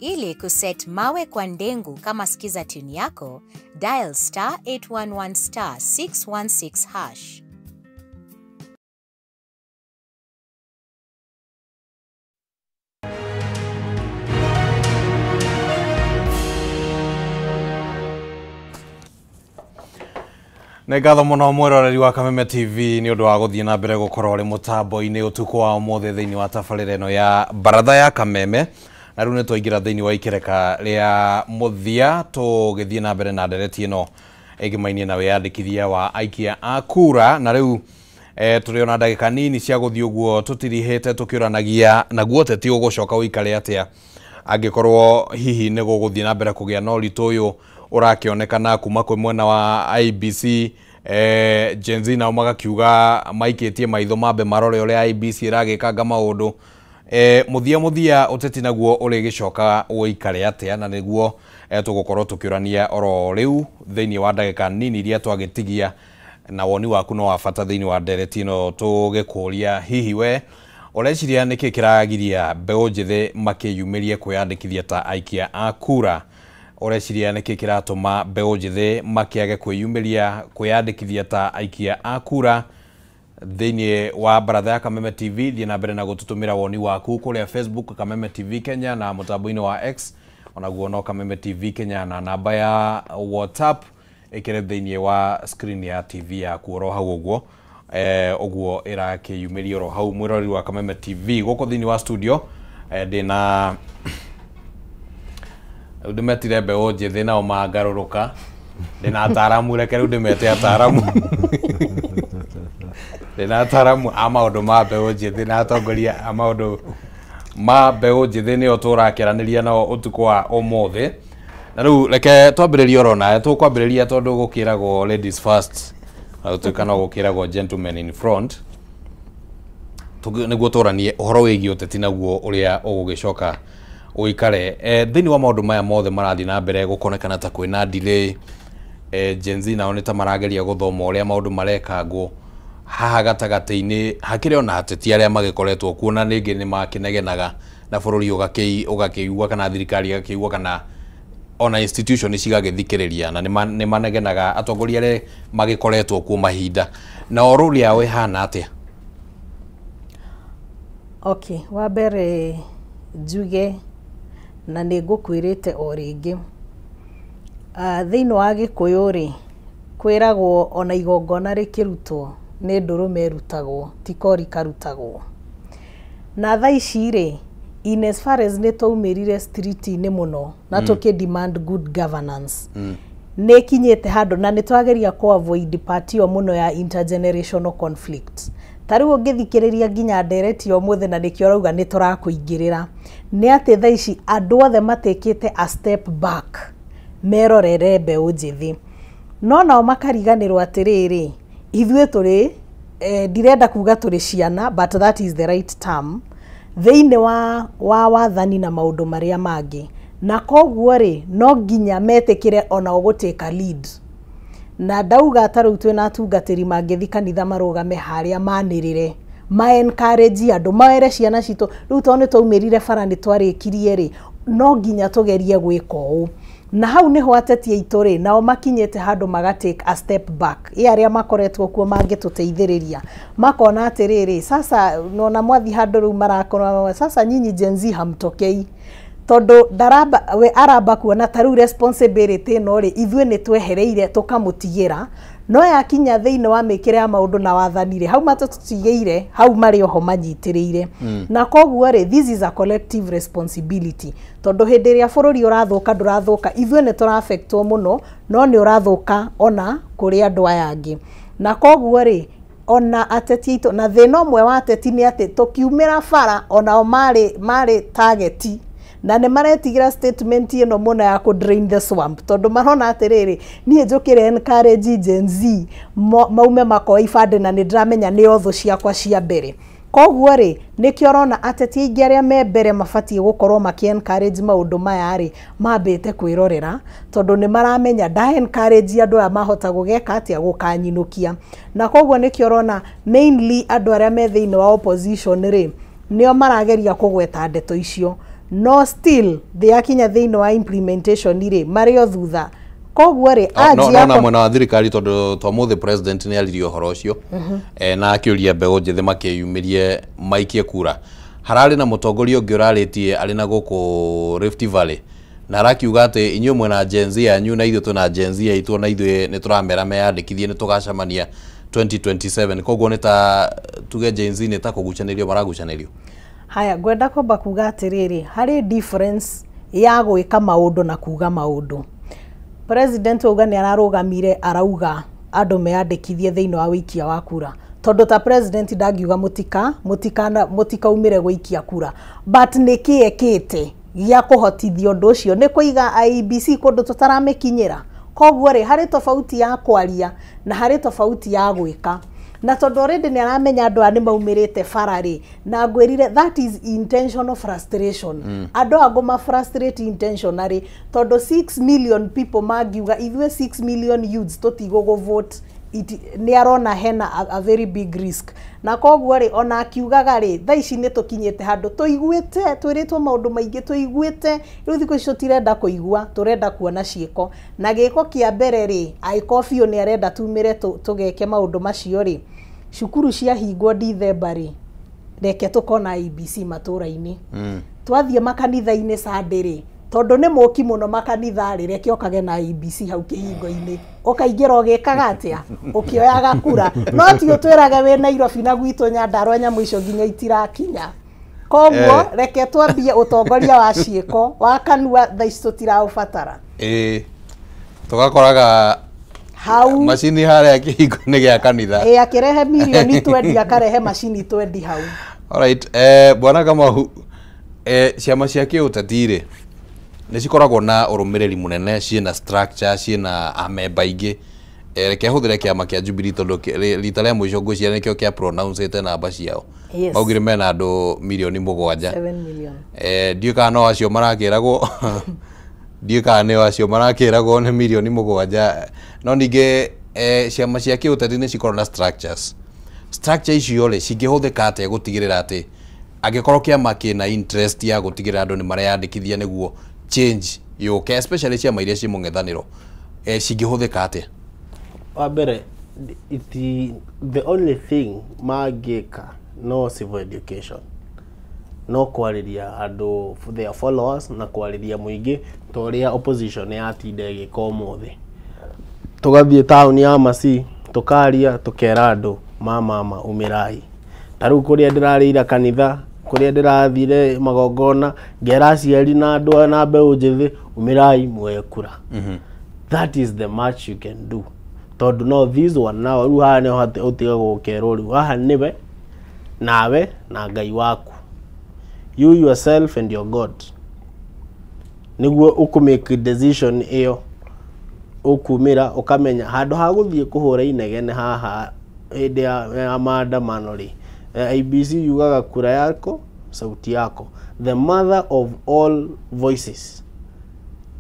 Speaker 4: Ili kuset mawe kwa ndengu kama sikiza tune yako, dial star 811 star 616 hash.
Speaker 5: Ngatho muno mwiroreri wa Kameme TV ni undu wa guthie na mbere gukorwo ri mutambo-ini utuku wa umuthe thiini wa tabarira ino ya baratha ya Kameme. Na riu nitwaingira thiini wa ikereka ria muthia tugithie na mbere na ndereti ino igimainie na wiyandikithia wa aikia a kura. Na riu turiona ndagika nini cia guthie uguo tutirihite tukiuranagia naguo teti ugucoka uikare atia angikorwo hihi ni guguthie na mbere kugia no ritu uyu urakionekana kuma kwi mwena wa IBC. Gen Z nao magakiuga maikitie maitho mambe marore uria IBC iragikanga maundu. Muthia uteti naguo uri gicoka uikare atia na niguo tugukorwo tukiurania oro riu thiini wa ndagika nini iria twagitigia na woni waku no wabata thiini wa ndereti ino tugikuria hihi we ureciria niki kiragiria mbeu njithi makiyumirie kwiyandikithia ta aikia a kura. Ureciria niki kiratuma mbeu njithi makiage kwiyumiria kwiyandikithia ta aikia a kura. Thiini wa baratha ya Kameme TV thie na mbere na gututumira woni waku kuria Facebook Kameme TV Kenya na mutambo-ini wa X onaguo no Kameme TV Kenya na namba ya WhatsApp ikire thiini wa screen ya TV yaku oro hau uguo uguo irakiyumiria oro hau mwirori wa Kameme TV guko thiini wa studio ndina udimetire mbeu njithi nao mangaruruka ndina ataramu reke riu ndimete ataramu ndina ataramu a maundu ma mbeu njithi na atongoria a maundu ma mbeu njithi nio turakeraniria nao utuku wa umuthi. Na riu reke twambiririe oro nae tukwambiriria tondu gukiragwo ladies first utukana gukiragwo gentlemen in front niguo turanie uhoro wigi uteti naguo uria ugugicoka uikare thiini wa maundu maya mothe marathi na mbere gukonekana ta kwina delay. Gen Z nao nita marageria guthoma uria maundu marekagwo haha gatagati-ini hakiri ona ateti aria magikoretwo kuona ningi ni makinegenaga na bururi ugakiigua kana thirikari igakiigua kana ona institution cigagithikiriria na ni manegenaga atongoria aria magikoretwo ku mahinda na oruri yawe hana atia.
Speaker 6: Okay, wa mbere njuge na nĩ ngũkwĩrĩte o rĩngĩ thĩinĩ wa Gĩkũyũ rĩ kwĩragwo ona igongona rĩkĩrutwo nĩ ndũrũme ĩrutagwo ti kori karutagwo na thaa ici rĩ in as far as nĩ twaumĩrire street-inĩ mũno na tũkĩdemand good governance nĩ kinyĩte handũ na nĩ twageria ku avoid part ĩyo mũno ya intergenerational conflict. Tariu ũngĩthikĩrĩria nginya ndereti ũmũthĩ na nĩkĩo rauga nĩ tũrakũingĩrĩra nĩ atĩ thaa ici andũ othe matekĩte a step back merorere mbeũ njithi no nao makariganĩrwo atĩrĩrĩ ithuĩ tũrĩ ndirenda kuga tũrĩ ciana but that is the right term thĩinĩ wa wathani na maũndũ marĩa mangĩ na koguo rĩ no nginya metĩkĩre ona ũgũtĩka lead na ndauga tarĩu twĩna atungatĩri mangĩthi kanitha marũgame harĩa manĩrĩre ma encourage andu mawere ciana citå rä u tondå nä twaumärire bara nä twarĩkirie rĩ no nginya tũgerie gwĩka ũũ na hau nĩho ateti aitũ rĩ nao makinyĩte handũ magatake a step back arĩa makoretwo kuo mangĩtũteithĩrĩria makona atĩrĩrĩ sasa nona mwathi handũ rĩu marakorwo sasa nyinyi Gen Z hamtokei tondu daraba we araba kuona taru responsibility no ri ithuĩ nĩ twehereire tũkamũtigĩra no yakinya thĩinĩ wa mĩkĩre ya maũndũ na wathanire hau matũtigĩire hau marĩ oho manyitĩrĩire na koguo rĩ this is a collective responsibility tondu hĩndĩ ĩrĩa bũrũri ũrathũka ndũrathũka ithuĩ nĩ tũraffectwo mũno no nĩ ũrathũka ona kũrĩ andũ aya angĩ na koguo rĩ ona ateti aitũ na thĩna ũmwe wa ateti nĩ atĩ tũkiumĩra bara onao marĩ targeti na nĩ maretigira statement ĩno mũno ya ku drain the swamp tondu marona atĩrĩrĩ niĩ njũkĩre encourage Gen Z maume makoa ibande na nĩ ndĩramenya nĩ othũ ciakwa cia mbere koguo rĩ nĩkĩo ũrona ateti aingĩ arĩa me mbere mabatiĩ gũkorwo maki-encourage maũndũ maya rĩ mambĩte kwĩrorera tondu nĩ maramenya nda encourage andũ aya mahota gũgeka atĩa gũkanyinũkia na koguo nĩkĩo ũrona mainly andũ arĩa me thĩinĩ wa opposition rĩ nĩo marageria kũgweta ndeto icio no still they akinya thĩinĩ wa implementation rĩ marĩ o thutha koguo rĩ
Speaker 5: no na mwena wa thirikari tondu twamuthi president nĩ aririe ũhoro ũcio na akĩũria mbeũ njĩthĩ makĩyumĩrie maikie kura hararĩ na mũtongoria ũngĩ ũrarĩtie arĩ na gũkũ Rift Valley na arakiuga atĩ inyuĩ mwena Gen Z yanyu na ithuĩ twĩna Gen Z aitũ na ithuĩ nĩ tũramera meyandĩkithie nĩ tũgacemania 2027 koguo nĩ ta tuge Gen Z nĩ ta kũgucanĩrio maragucanĩrio
Speaker 6: haya ngwenda kwamba kuga atĩrĩrĩ harĩ difference ya gwĩka maũndũ na kuga maũndũ president uga nĩ ararũgamire arauga andũ meyandĩkithie thĩinĩ wa wĩikia wa kura tondu ta president ndagiuga mũtikaumĩre gũikia kura but nĩ kĩekĩte gĩa kũhotithia ũndũ ũcio nĩ kũiga IEBC kũndũ tũtaramĩkinyĩra koguo rĩ harĩ tofauti ya kwaria na harĩ tofauti ya gwĩka na tondu already nĩ aramenya andũ aya nĩ maumĩrĩte bara rĩ na ngwĩrire that is intentional frustration andũ angũ ma frustrate intentionally tondu 6 million people mangiuga ithuĩ 6 million youths tũtigũgũ vote nĩ arona hena a very big risk na koguo rĩ ona akiugaga rĩ thaa ici nĩ tũkinyĩte handũ tũiguĩte twĩrĩtwo maũndũ maingĩ tũiguĩte rĩu thikũ ici tũtirenda kũigua tũrenda kuona ciĩko na gĩko kĩa mbere rĩ angĩkorwo biũ nĩ arenda tumĩre tũgeke maũndũ macio rĩ cukuru ciahingwo December rĩ reke tũkona IEBC matũra-inĩ twathiĩ makanitha-inĩ Sunday rĩ tondu nĩ mũki mũno makanitha rĩ reke okage na IEBC hau kĩhingo-inĩ ũkaingĩra ũgĩkaga atĩa ũkĩoyaga kura no ti ũtwĩrage wĩ Nairobi na gwitũ Nyandarua nyamũ icio nginya itirakinya koguo reke twambie ũtongoria wa ciĩko wa kanua thaa ici tũtiraũbatara
Speaker 5: tũgakoraga hau macini harĩa kĩhingo-inĩ gĩa kanitha
Speaker 6: akĩrehe milioni 20 akarehe macini 20 hau
Speaker 5: alright bwana Kamau ciama cia kĩũteti rĩ nĩ cikoragwo na ũrũmĩrĩri mũnene ciĩna structure ciĩna amemba aingĩ reke hũthĩre kĩama kĩa Jubilee tondũ rita rĩa mũico ngwĩciria nĩkĩo kĩa pronounce namba ciao maugire mena andũ milioni 7
Speaker 6: 7 million
Speaker 5: ndiũ kana no acio marakĩragwo ndiũ kana nĩ acio marakĩragwo nĩ milioni 7 no ningĩ ciama cia kĩũteti nĩ cikoragwo na structure icio rĩ cingĩhũthĩka atĩa gũtigĩrĩra atĩ angĩkorwo kĩama kĩna interest ya gũtigĩrĩra andũ nĩ mareyandĩkithia nĩguo change yũke especially ciama iria ciĩ mũng'ethanĩro cingĩhũthĩka atĩa
Speaker 7: wa mbere the only thing mangĩka no civil education no kwarĩria andũ their followers na kwarĩria mũingĩ ta ũrĩa opposition yatinda ĩgĩka ũmũthĩ tũgathiĩ taũni ya Masii tũkaria tũkera andũ mama umĩrai ta rĩu kũrĩa ndĩrarĩira kanitha kũrĩa ndĩrathire magongona ngera aciari na andũ na mbeũ njĩthĩ umĩrai muoye kura that is the much you can do tondu no this one now rĩu haha nĩ ũtigagwo ũkerwo rĩu haha nĩwe nawe na Ngai waku you yourself and your God nĩguo ũkũmake decision ĩyo ũkumĩra ũkamenya handũ ha gũthiĩ kũhũra inegene haha hĩndĩ ya maandamano rĩ IEBC yugaga kura yako sauti yako the mother of all voices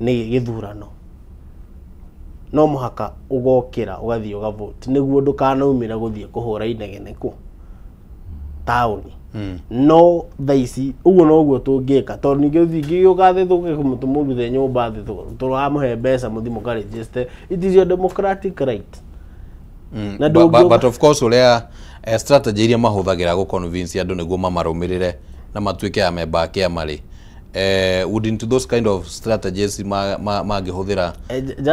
Speaker 7: nĩ gĩthurano no mũhaka ũgokĩra ũgathiĩ ũgavote nĩguo ndũkanaumĩra gũthiĩ kũhũra inegene ku tauni no thaici uguo noguo tungika tondu ningi uthingi ugathithuke kumutumuthithe nyumba thithu turamuhe mbeca muthimo ka register. It is your democratic right.
Speaker 5: But of course uria strategy iria mahuthagira go convince andu niguo mamarumirire na matuike ya memba kia mari wouldn't those kind of strategies mangihuthira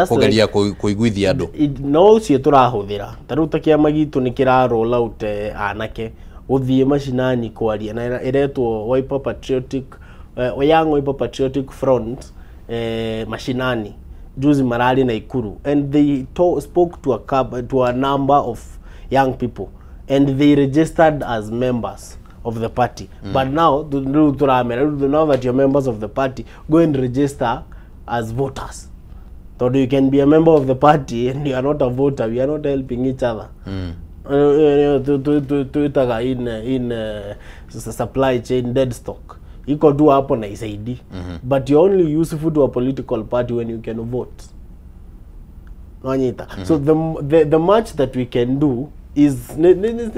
Speaker 5: kugeria kuiguithia andu
Speaker 7: no cio turahuthira taru takiama gitu nikira roll out anake uthie mashinani kwaria na iretwo Wiper Patriotic Young Wiper Patriotic Front mashinani juzi marali na Ikuru, and they spoke to a number of young people and they registered as members of the party. But now that you're members of the party, go and register as voters. So you can be a member of the party and you are not a voter. We are not helping each other. In supply chain dead stock. Iko tu hapo na isaidi. But you're only useful to a political party when you can vote. So the much that we can do is next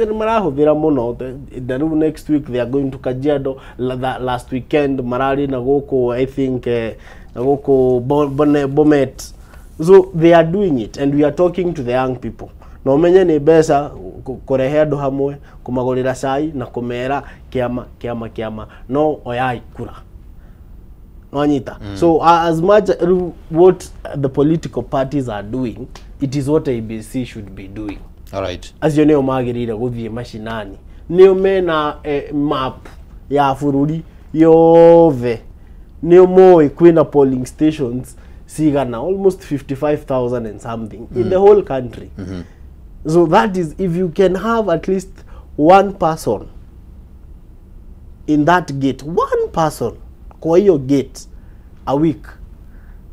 Speaker 7: week they are going to Kajiado. Last weekend Marali Nagoko, I think Nagoko Bomet. So they are doing it and we are talking to the young people. No menye ni besa kurehe andu hamwe kumagurira cai na kumera kiama no oyai kura wanyita. So as much what the political parties are doing, it is what ABC should be doing.
Speaker 5: All right.
Speaker 7: As you know, magirire guthie mashinani nio mena map ya fururi yove nio moi kwina polling stations sigana almost 55,000 and something in the whole country. So that is, if you can have at least one person in that gate, one person kwa hiyo gate a week,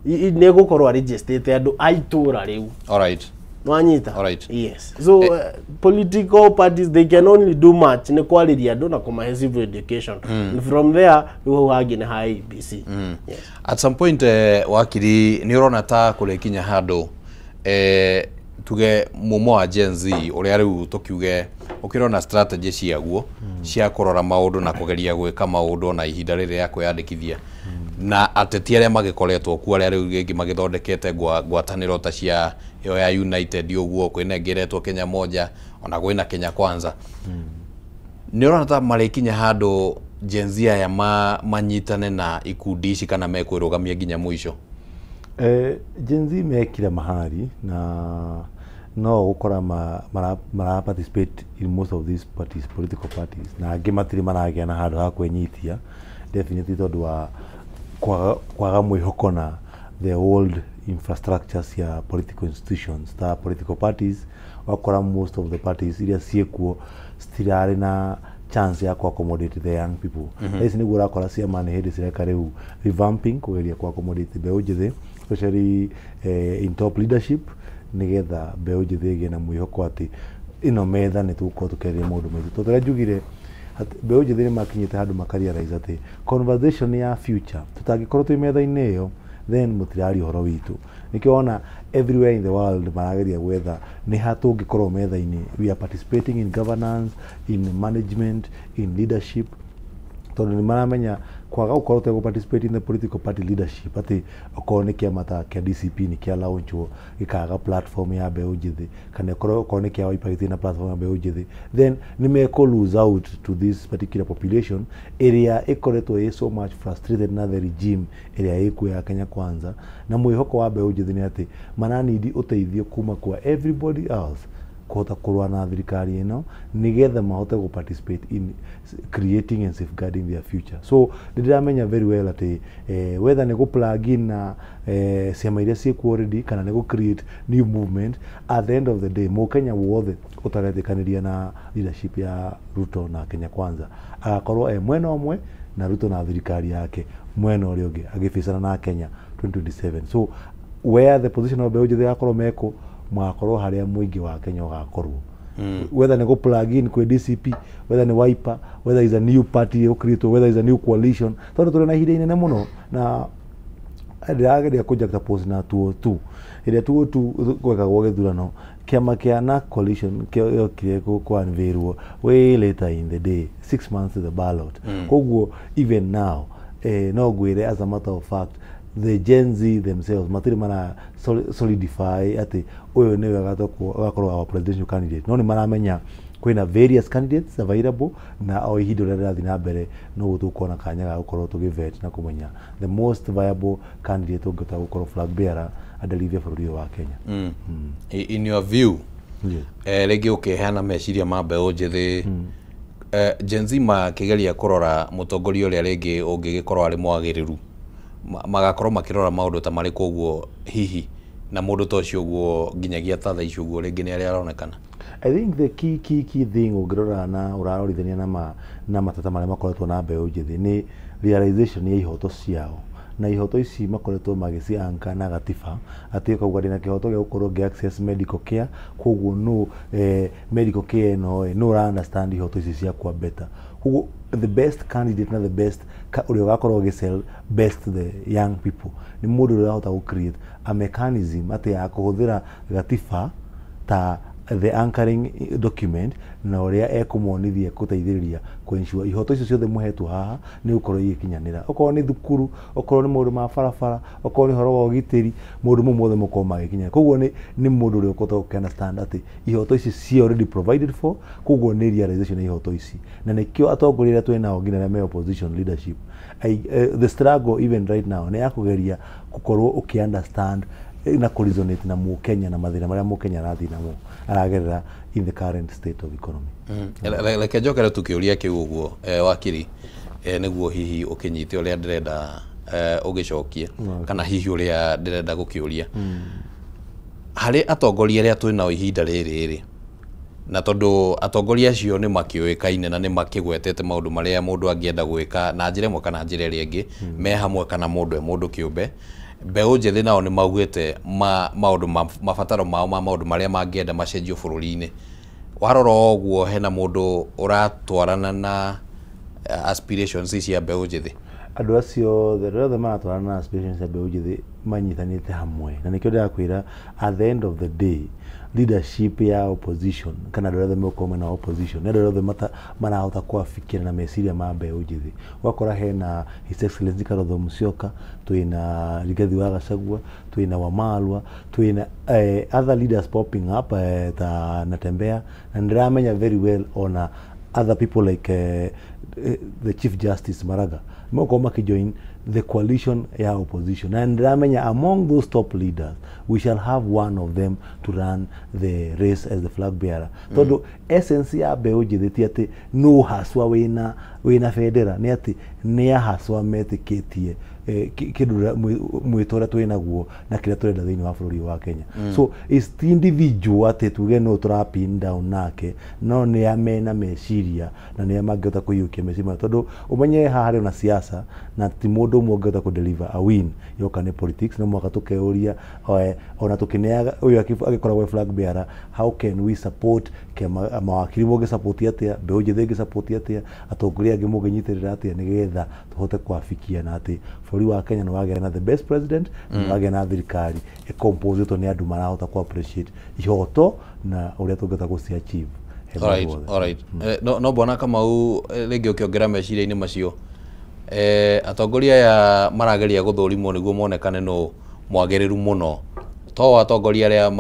Speaker 7: nego korwa registered ando aitura riu.
Speaker 5: All right.
Speaker 7: Nwanyita.
Speaker 5: All right.
Speaker 7: Yes. So political parties, they can only do much in quality ando na comprehensive education. And from there you have in high BC. Yes.
Speaker 5: At some point wakiri ni urona ta kurekinya hado tuge mumo wa Gen Z uria riu tukiuge ukirona strategy ciaguo cia kurora maundu na kugeria gwika maundu na ihinda riri ya kwiyandikithia na ateti aria magikoretwo ku aria riu gingi magithondekete ngwataniro ta cia yo ya United uguo kwinengeretwo Kenya moja ona gwina Kenya kwanza. Ni urona ta marekinya hado Gen Z ya manyitane na ikundi ici kana mekwirugamia nginya mwisho.
Speaker 9: Gen Z mekira mahali na no ukora mara participate in most of these parties, political parties, na angi matiri maragia na handu ha kwenyithia definitely tondu wa kwaga mwihoko na the old infrastructures ya political institutions. The political parties wakora most of the parties iria ciekuo stirari na chance ya ku accommodate the young people. Esi ni gura kora cia mane hindi cireka riu revamping kugeria ku accommodate beũ njithi, especially in top leadership, nigetha beũ njithi ige na mwihoko ati ino metha ni tuko tukeria maundu maitu. Totera njugire beũ njithi ni makinyite handu makarealize ati conversation ya future tutangikorwo twi metha-ini iyo then mutirari horo witu. Nikiona everywhere in the world marageria gwetha ni hatungikorwo metha-ini. We are participating in governance, in management, in leadership. Tondu ni maramenya kwaga ukorwo tegu participate in the political party leadership ati okorwo ni kiama ta kia DCP ni kia launchwo gikaga platform ya beũ njithi kana okorwo ni kia Wiper na platform ya beũ njithi, then ni meko lose out to this particular population area ikoretwo so much frustrated na the regime area ikuo ya Kenya kwanza, na mwihoko wa beũ njithi ni ati mananidi uteithio kuma kwa everybody else kuhota kurwa na thirikari ino nigetha mahote go participate in creating and safeguarding their future. So ndiramenya very well ati whether ni go plug in na ciama iria ciku already kana ni go create new movement, at the end of the day mo Kenya wothe utaretĩkanĩria na leadership ya Ruto na Kenya kwanza agakorwo mwena omwe na Ruto na thirikari yake mwena uria ungi agifisana na Kenya 2027. So where the position of beũ njithi gakorwo meko mwakorwo haria muingi wa Kenya ugakorwo whether ni go plug in kwe DCP, whether ni Wiper, whether is a new party create, whether is a new coalition, tondu tuli na ihinda inene muno na ndirageria kũnjecta post na 202 ĩrĩa 202 gwekagwo gĩthurano kĩama kĩa na coalition kĩokire kwanvĩrwo way later in the day 6 months to the ballot koguo even now no ngwĩre as a matter of fact the Gen Z themselves matirĩ mana solidify atĩ ũyũ nĩwe agakorwo our presidential candidate no nĩ maramenya kwĩna various candidates available na o ihinda rĩrĩa rĩrathiĩ na mbere no gũtũkona kanya ga gũkorwo tũgĩvet na kũmenya the most viable candidate ũngĩhota gũkorwo flag bearer adelivia bũrũri wa Kenya.
Speaker 5: In your view rĩngĩ ũkĩheana meciria ma mbeũ njĩthĩ Gen Z makĩgeria kũrora mũtongoria ũrĩa rĩngĩ ũngĩgĩkorwo arĩ mwagĩrĩru magakorwo makĩrora maũndũ ta marĩ koguo hihi na mũndũ ta ũcio ũguo nginyagia ta thaa ici ũguo rĩngĩ nĩ arĩa aronekana.
Speaker 9: I think the key thing ũngĩrora na ũrarorithania na matata marĩa makoretwo na mbeũ njĩthĩ nĩ realization ya ihoto ciao na ihoto ici makoretwo magĩcianka na gatiba atĩ kauga ndĩna kĩhoto gĩa gũkorwo ngĩ access medical care koguo no medical care no ra understand ihoto ici ciakwa better koguo the best candidate na the best ũrĩa ũgakorwo gĩcell best to the young people nĩ mũndũ ũrĩa ũrahota gũ create a mechanism atĩ ya kũhũthĩra gatiba ta the anchoring document na ũrĩa ekũmonithia gũteithĩrĩria kũensure ihoto icio ciothe mũhetwo haha nĩ gũkorwo igĩkinyanĩra okorwo nĩ thukuru okorwo nĩ maũndũ ma barabara okorwo nĩ ũhoro wa ũgitĩri maũndũ mau mothe mũkorwo magĩkinya koguo nĩ mũndũ ũrĩa ũkũhota gũkĩunderstand atĩ ihoto ici ci already provided for koguo nĩ realization ya ihoto ici na nĩkĩo atongoria arĩa twĩ nao nginya arĩa me opposition leadership the struggle even right now nĩ ya kũgeria gũkorwo ũkĩunderstand na kũresonate na mũkenya na mathĩna marĩa mũkenya arathiĩ namo aragerera in the current state of economy.
Speaker 5: Reke njokere tukĩũria kĩu ũguo wakiri nĩguo hihi ũkĩnyite ũrĩa ndĩrenda ũgĩcokie kana hihi ũrĩa ndĩrenda gũkĩũria harĩ atongoria arĩa twĩ nao ihinda rĩrĩ na tondũ atongoria acio nĩ makĩũĩkaine na nĩ makĩgwetete maũndũ marĩa mũndũ angĩenda gwĩka na njĩra ĩmwe kana njĩra ĩrĩa ĩngĩ me hamwe kana mũndũ kĩũmbe mbeũ njĩthĩ nao nĩ maugĩte maũndũ mabataro mao ma maũndũ marĩa mangĩenda macenjio bũrũri-inĩ warora ũguo hena mũndũ ũratwarana na aspirations cia mbeũ njĩthĩ
Speaker 9: andũ acio othe maratwarana na aspirations cia mbeũ njĩthĩ manyitanĩte hamwe na nĩkĩo ndĩrakwĩra at the end of the day leadership ya opposition kana andũ othe meko mena opposition nĩ andũ othe marahota kuafikia na meciria ma mbeũ njĩthĩ wakora hena His Excellency Kalonzo Musyoka twina Rigathi wa Gachagua twina Wamalwa twina other leaders popping up ta Natembea na ndiramenya very well on other people like the Chief Justice Maraga moko makijoin the coalition ya opposition and ndiramenya among those top leaders we shall have one of them to run the race as the flag bearer tondu essence ya mbeũ njĩthĩ ti atĩ no haswa wĩna federa nĩ atĩ nĩ haswa metĩkĩtie kĩndũ mwĩtũra twĩnaguo na kĩrĩa tũrenda thĩinĩ wa bũrũri wa Kenya so it's the individual atĩ tuge no tũra pin down nake no nĩ amena meciria na nĩ amangĩhota kũiyũkia meciria tondũ ũmenye haha harĩ na siasa na ti mũndũ ũmwe ũngĩhota kũdeliver a win yoka nĩ politics no mwaka tũkeuria ona tũkĩneaga ũyũ agĩkoragwo flag bearer how can we support mawakiri mũngĩ support atĩa mbeũ njĩthĩ ĩngĩ support atĩa atongoria angĩ mũngĩnyitĩrĩra atĩa nĩgetha tũhote kuafikia na atĩ bũrũri wa Kenya nĩ wagĩa na the best president nĩ wagĩa na thirikari ĩcomposetwo nĩ andũ marahota ku appreciate ihoto na ũrĩa tũngĩhota gũci achieve.
Speaker 5: All right. No bona Kamau rĩngĩ ũkĩongera meciria-inĩ macio atongoria aya marageria gũthũrimwo nĩguo monekane no mwagĩrĩru mũno to atongoria arĩa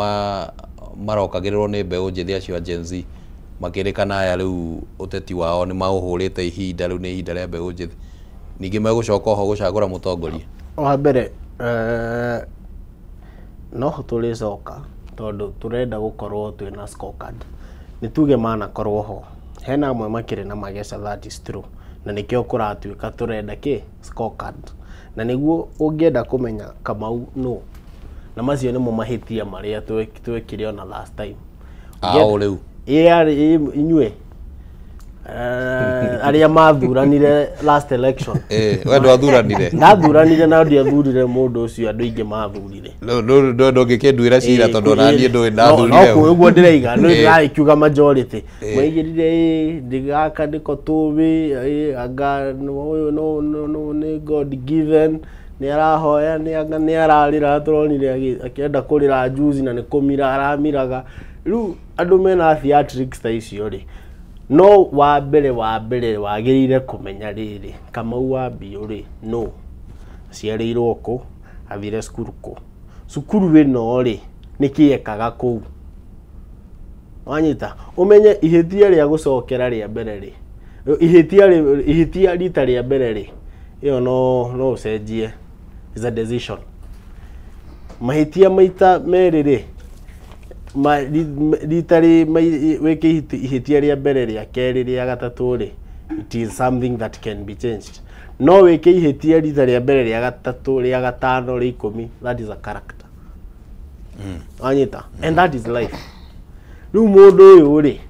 Speaker 5: marokagĩrĩrwo nĩ mbeũ njĩthĩ acio a Gen Z makĩrĩkana aya rĩu ũteti wao nĩ maũhũrĩte ihinda rĩu nĩ ihinda rĩa mbeũ njĩthĩ ningĩ megũcoka ho gũcagũra mũtongoria
Speaker 7: wa mbere no tũrĩcoka tondũ tũrenda gũkorwo twĩna scorecard nĩ tuge manakorwo ho hena amwe makĩrĩ na mageca that is true na nĩkĩo kũratuĩka tũrenda scorecard na nĩguo ũngĩenda kũmenya Kamau no na macio nĩmo mahĩtia marĩa twekire ona last time
Speaker 5: rĩu
Speaker 7: inyuĩ arĩa mathuranire last election
Speaker 5: we ndwathuranire
Speaker 7: ndathuranire na ndiathurire mũndũ ũcio andũ aingĩ mathurire
Speaker 5: ndũngĩkĩnduĩra cira tondũ naniĩ ndũĩ ndathurire
Speaker 7: ũguo ndĩraiga ndĩrakiuga majority maigĩrire ndigaka ndĩko tũĩ anga ũyũ no nĩ God given ni arahoya ni ararira turonire akienda kurira juice na ni kumira aramiraga riu andu mena theatrics ta icio ri no wa mbere wagirire kumenya riri Kamau wa Bio ri no ciarirwo ku athire cukuru we no ri nikiekaga ku wanyita umenye ihitia ria gucokera ria mbere ri ihitia rita ria mbere ri iyo no ucenjie is a decision mahitia maita meri ri ritari weke ihitia ria mbere ria keri ria gatatu ri it is something that can be changed no weke ihitia rita ria mbere ria gatatu ria gatano ria 10 that is a character wanyita and that is life riu mundu uyu ri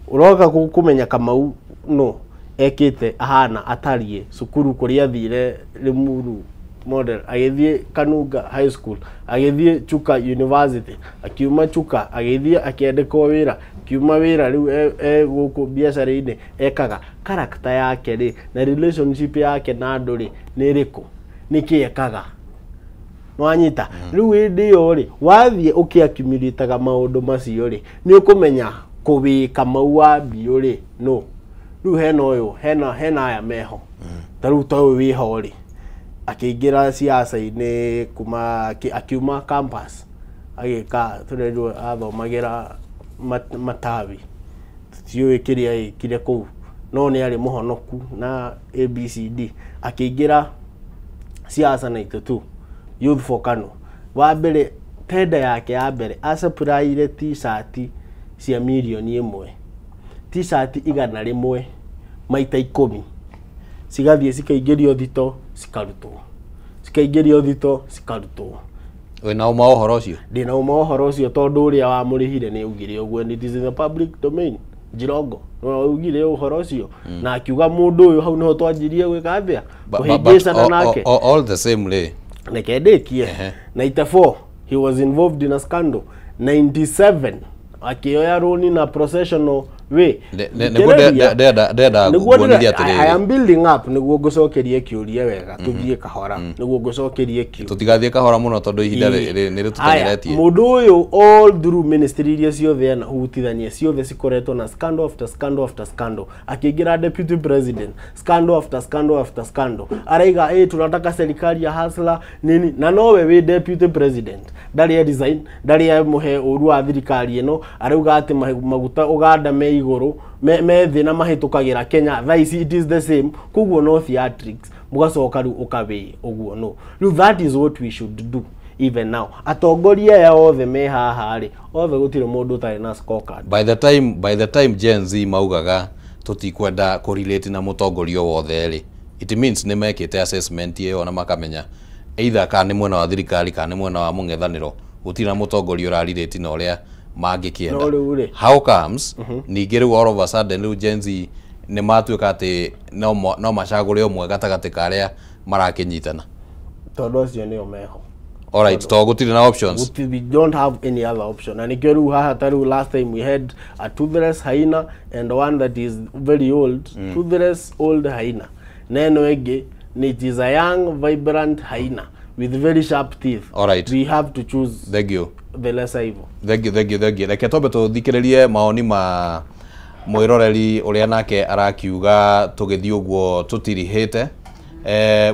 Speaker 7: uroka kumenya Kamau no ekite ahana atarie cukuru kuria thire Limuru model agithie Kanunga high school agithie Chuka university akiuma Chuka agithie akiandikwo wira kiuma wira riu guku biacara-ini ekaga character yake ri na relationship yake na andu ri ni riku nikiekaga nwanyita riu indi yo ri wathie ukiaccumulataga maundu macio ri ni ukumenya kuwi Kamau wa Bio ri no riu hena uyu hena aya meho taru to wi ho ri akiingira siasa-ini kuma akiuma campus agika tureru athomagira matawi tiyo kiria kire ku no ni ari muhonoku na ABCD akiingira siasa na itutu Youth for Kano wa mbere tenda yake ya mbere asapuraire t-shirt cia milioni 1 t-shirt 100 maita 10 cigathie cikaingirio thito cikarutwo cikaingirio thito cikarutwo
Speaker 5: we na uma ohoro ucio
Speaker 7: ndina uma ohoro ucio tondu uria wa murihire ni ugire ogwo and it is in the public domain Jirongo no ugire uhoro ucio na akiuga mundu uyu hau niho twanjirie gwika athia kuhingicana nake
Speaker 5: all the same lay
Speaker 7: nekendekie 94 he was involved in a scandal 97 akioya roni na processional way I am building up niguo gucokerie kiuria wega tuthie kahora niguo gucokerie kiu
Speaker 5: tutigathie kahora muno tondu ihinda ni ritutanyeretie
Speaker 7: mundu uyu all through ministry iria ciothe na hutithania ciothe cikoretwo na scandal after scandal after scandal akiingira deputy president scandal after scandal after scandal araiga tunataka serikali ya hasla nini na nowe we deputy president ndari design ndari muhe uru wa thirikari ino arauga ati maguta uganda me iguru me thina mahitukagira Kenya thaici it is the same kuguo no theatrics mugacoka riu ukawe uguo no riu that is what we should do even now atongoria ya othe me haha ri othe gutire mundu tari na scorecard
Speaker 5: by the time Gen Z maugaga tutikwenda correlate na mutongorio wothe ri it means ni mekite assessment iyo na makamenya either ka ni mwena wa thirikari ka ni mwena wa mung'ethaniro gutira mutongorio rarire na uria mangikienda how comes ningi riu all of a sudden riu Gen Z ni matuika ati no macagure umwe gatagati karia marakinyitana
Speaker 7: tondu ucio ni omeho
Speaker 5: alright to gutire na options
Speaker 7: we don't have any other option and ikiru haha taru last time we had a toothless hyena and one that is very old toothless old hyena neno ege it is a young vibrant hyena with very sharp teeth
Speaker 5: alright
Speaker 7: we have to choose
Speaker 5: thank you
Speaker 7: the lesser evil
Speaker 5: thank you reke tobe tuthikiririe maoni ma mwiroreri uria nake arakiuga tugithii uguo tutirihite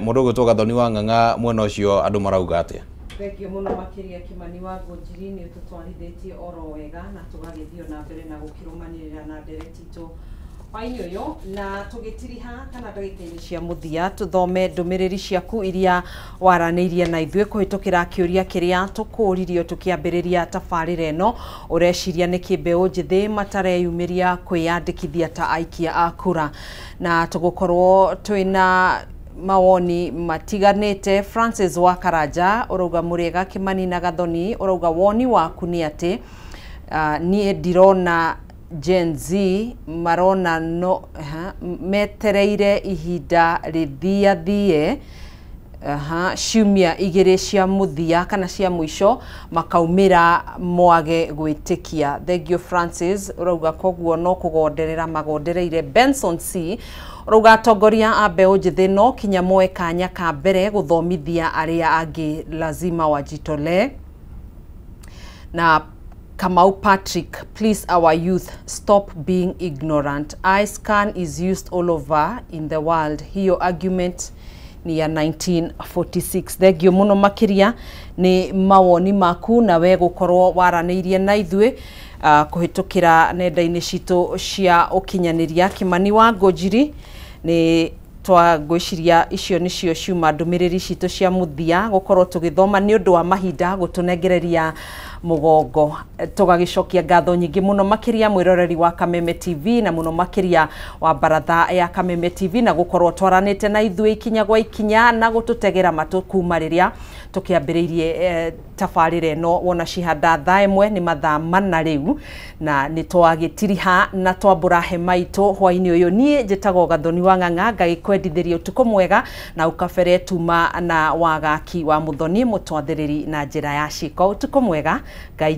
Speaker 5: mundu gwitwo Gathoni wa Ng'ang'a mwena ucio andu marauga atia
Speaker 1: Thengiũ muno makiria Kimani wa Ngũnjiri ni tutwarithitie oro wega na tugagithio na mbere na gukirumanirira na ndereti tu Waini uyu na tugitiriha kana ndagika-ini cia muthia tuthome ndumiriri ciaku iria waraniirie na ithuĩ kuhitukira kiuria kiria tukuririo tukiambiriria tabarĩra ĩno ureciria nĩ kĩmbeũ njĩthĩ matareyumiria kwiyandĩkithia ta aikia a kura na tugukorwo twina mawoni matiganite. Francis wa Karanja urauga muriega Kimani na Gathoni urauga woni waku ni ati nie ndirona Gen Z marona no metereire ihinda rithiathie ciumia igĩrĩ cia mũthia kana cia mũico makaumĩra mwage gwĩtĩkia. Thengio Francis urauga koguo no kũgonderera magondereire. Benson C urauga atongoria a mbeũ njĩthĩ no kinya moe kanya ka mbere gũthomithia arĩa angĩ lazima wajitolee. Na Kamau Patrick, please our youth stop being ignorant. iScan is used all over in the world. Hiyo argument ni ya 1946. Thengio muno makiria ni mawoni maku na we gukorwo waranĩirie na ithuĩ kuhitukira nenda-inĩ citũ cia ũkinyanĩria. Kimani wa Ngojiri ni twagwiciria icio nicio ciuma ndũmĩrĩri citũ cia mũthia gukorwo tugithoma ni ũndũ wa mahinda gũtũnengereria mugongo. Tugagicokia ngatho nyingĩ muno makiria mwiroreri wa Kameme TV na muno makiria wa baratha ya Kameme TV na gukorwo twaranĩte na ithuĩ ikinya gwa ikinya na gũtũtegera matũ kuma rĩrĩa tukiambĩrĩirie tabarĩra ĩno. Wona cihanda thaa ĩmwe nĩ mathaa mana rĩu na nĩ twagĩtiriha na twambũra hema itũ hwainĩ ũyũ. Niĩ njĩtagwo Gathoni wa Ng'ang'a ngagĩkwendithĩria ũtukũ mwega na ukabere tuma na wagaki wa Muthoni mũtwathĩrĩri na njĩra ya ciĩko. Ũtukũ mwega. Ngai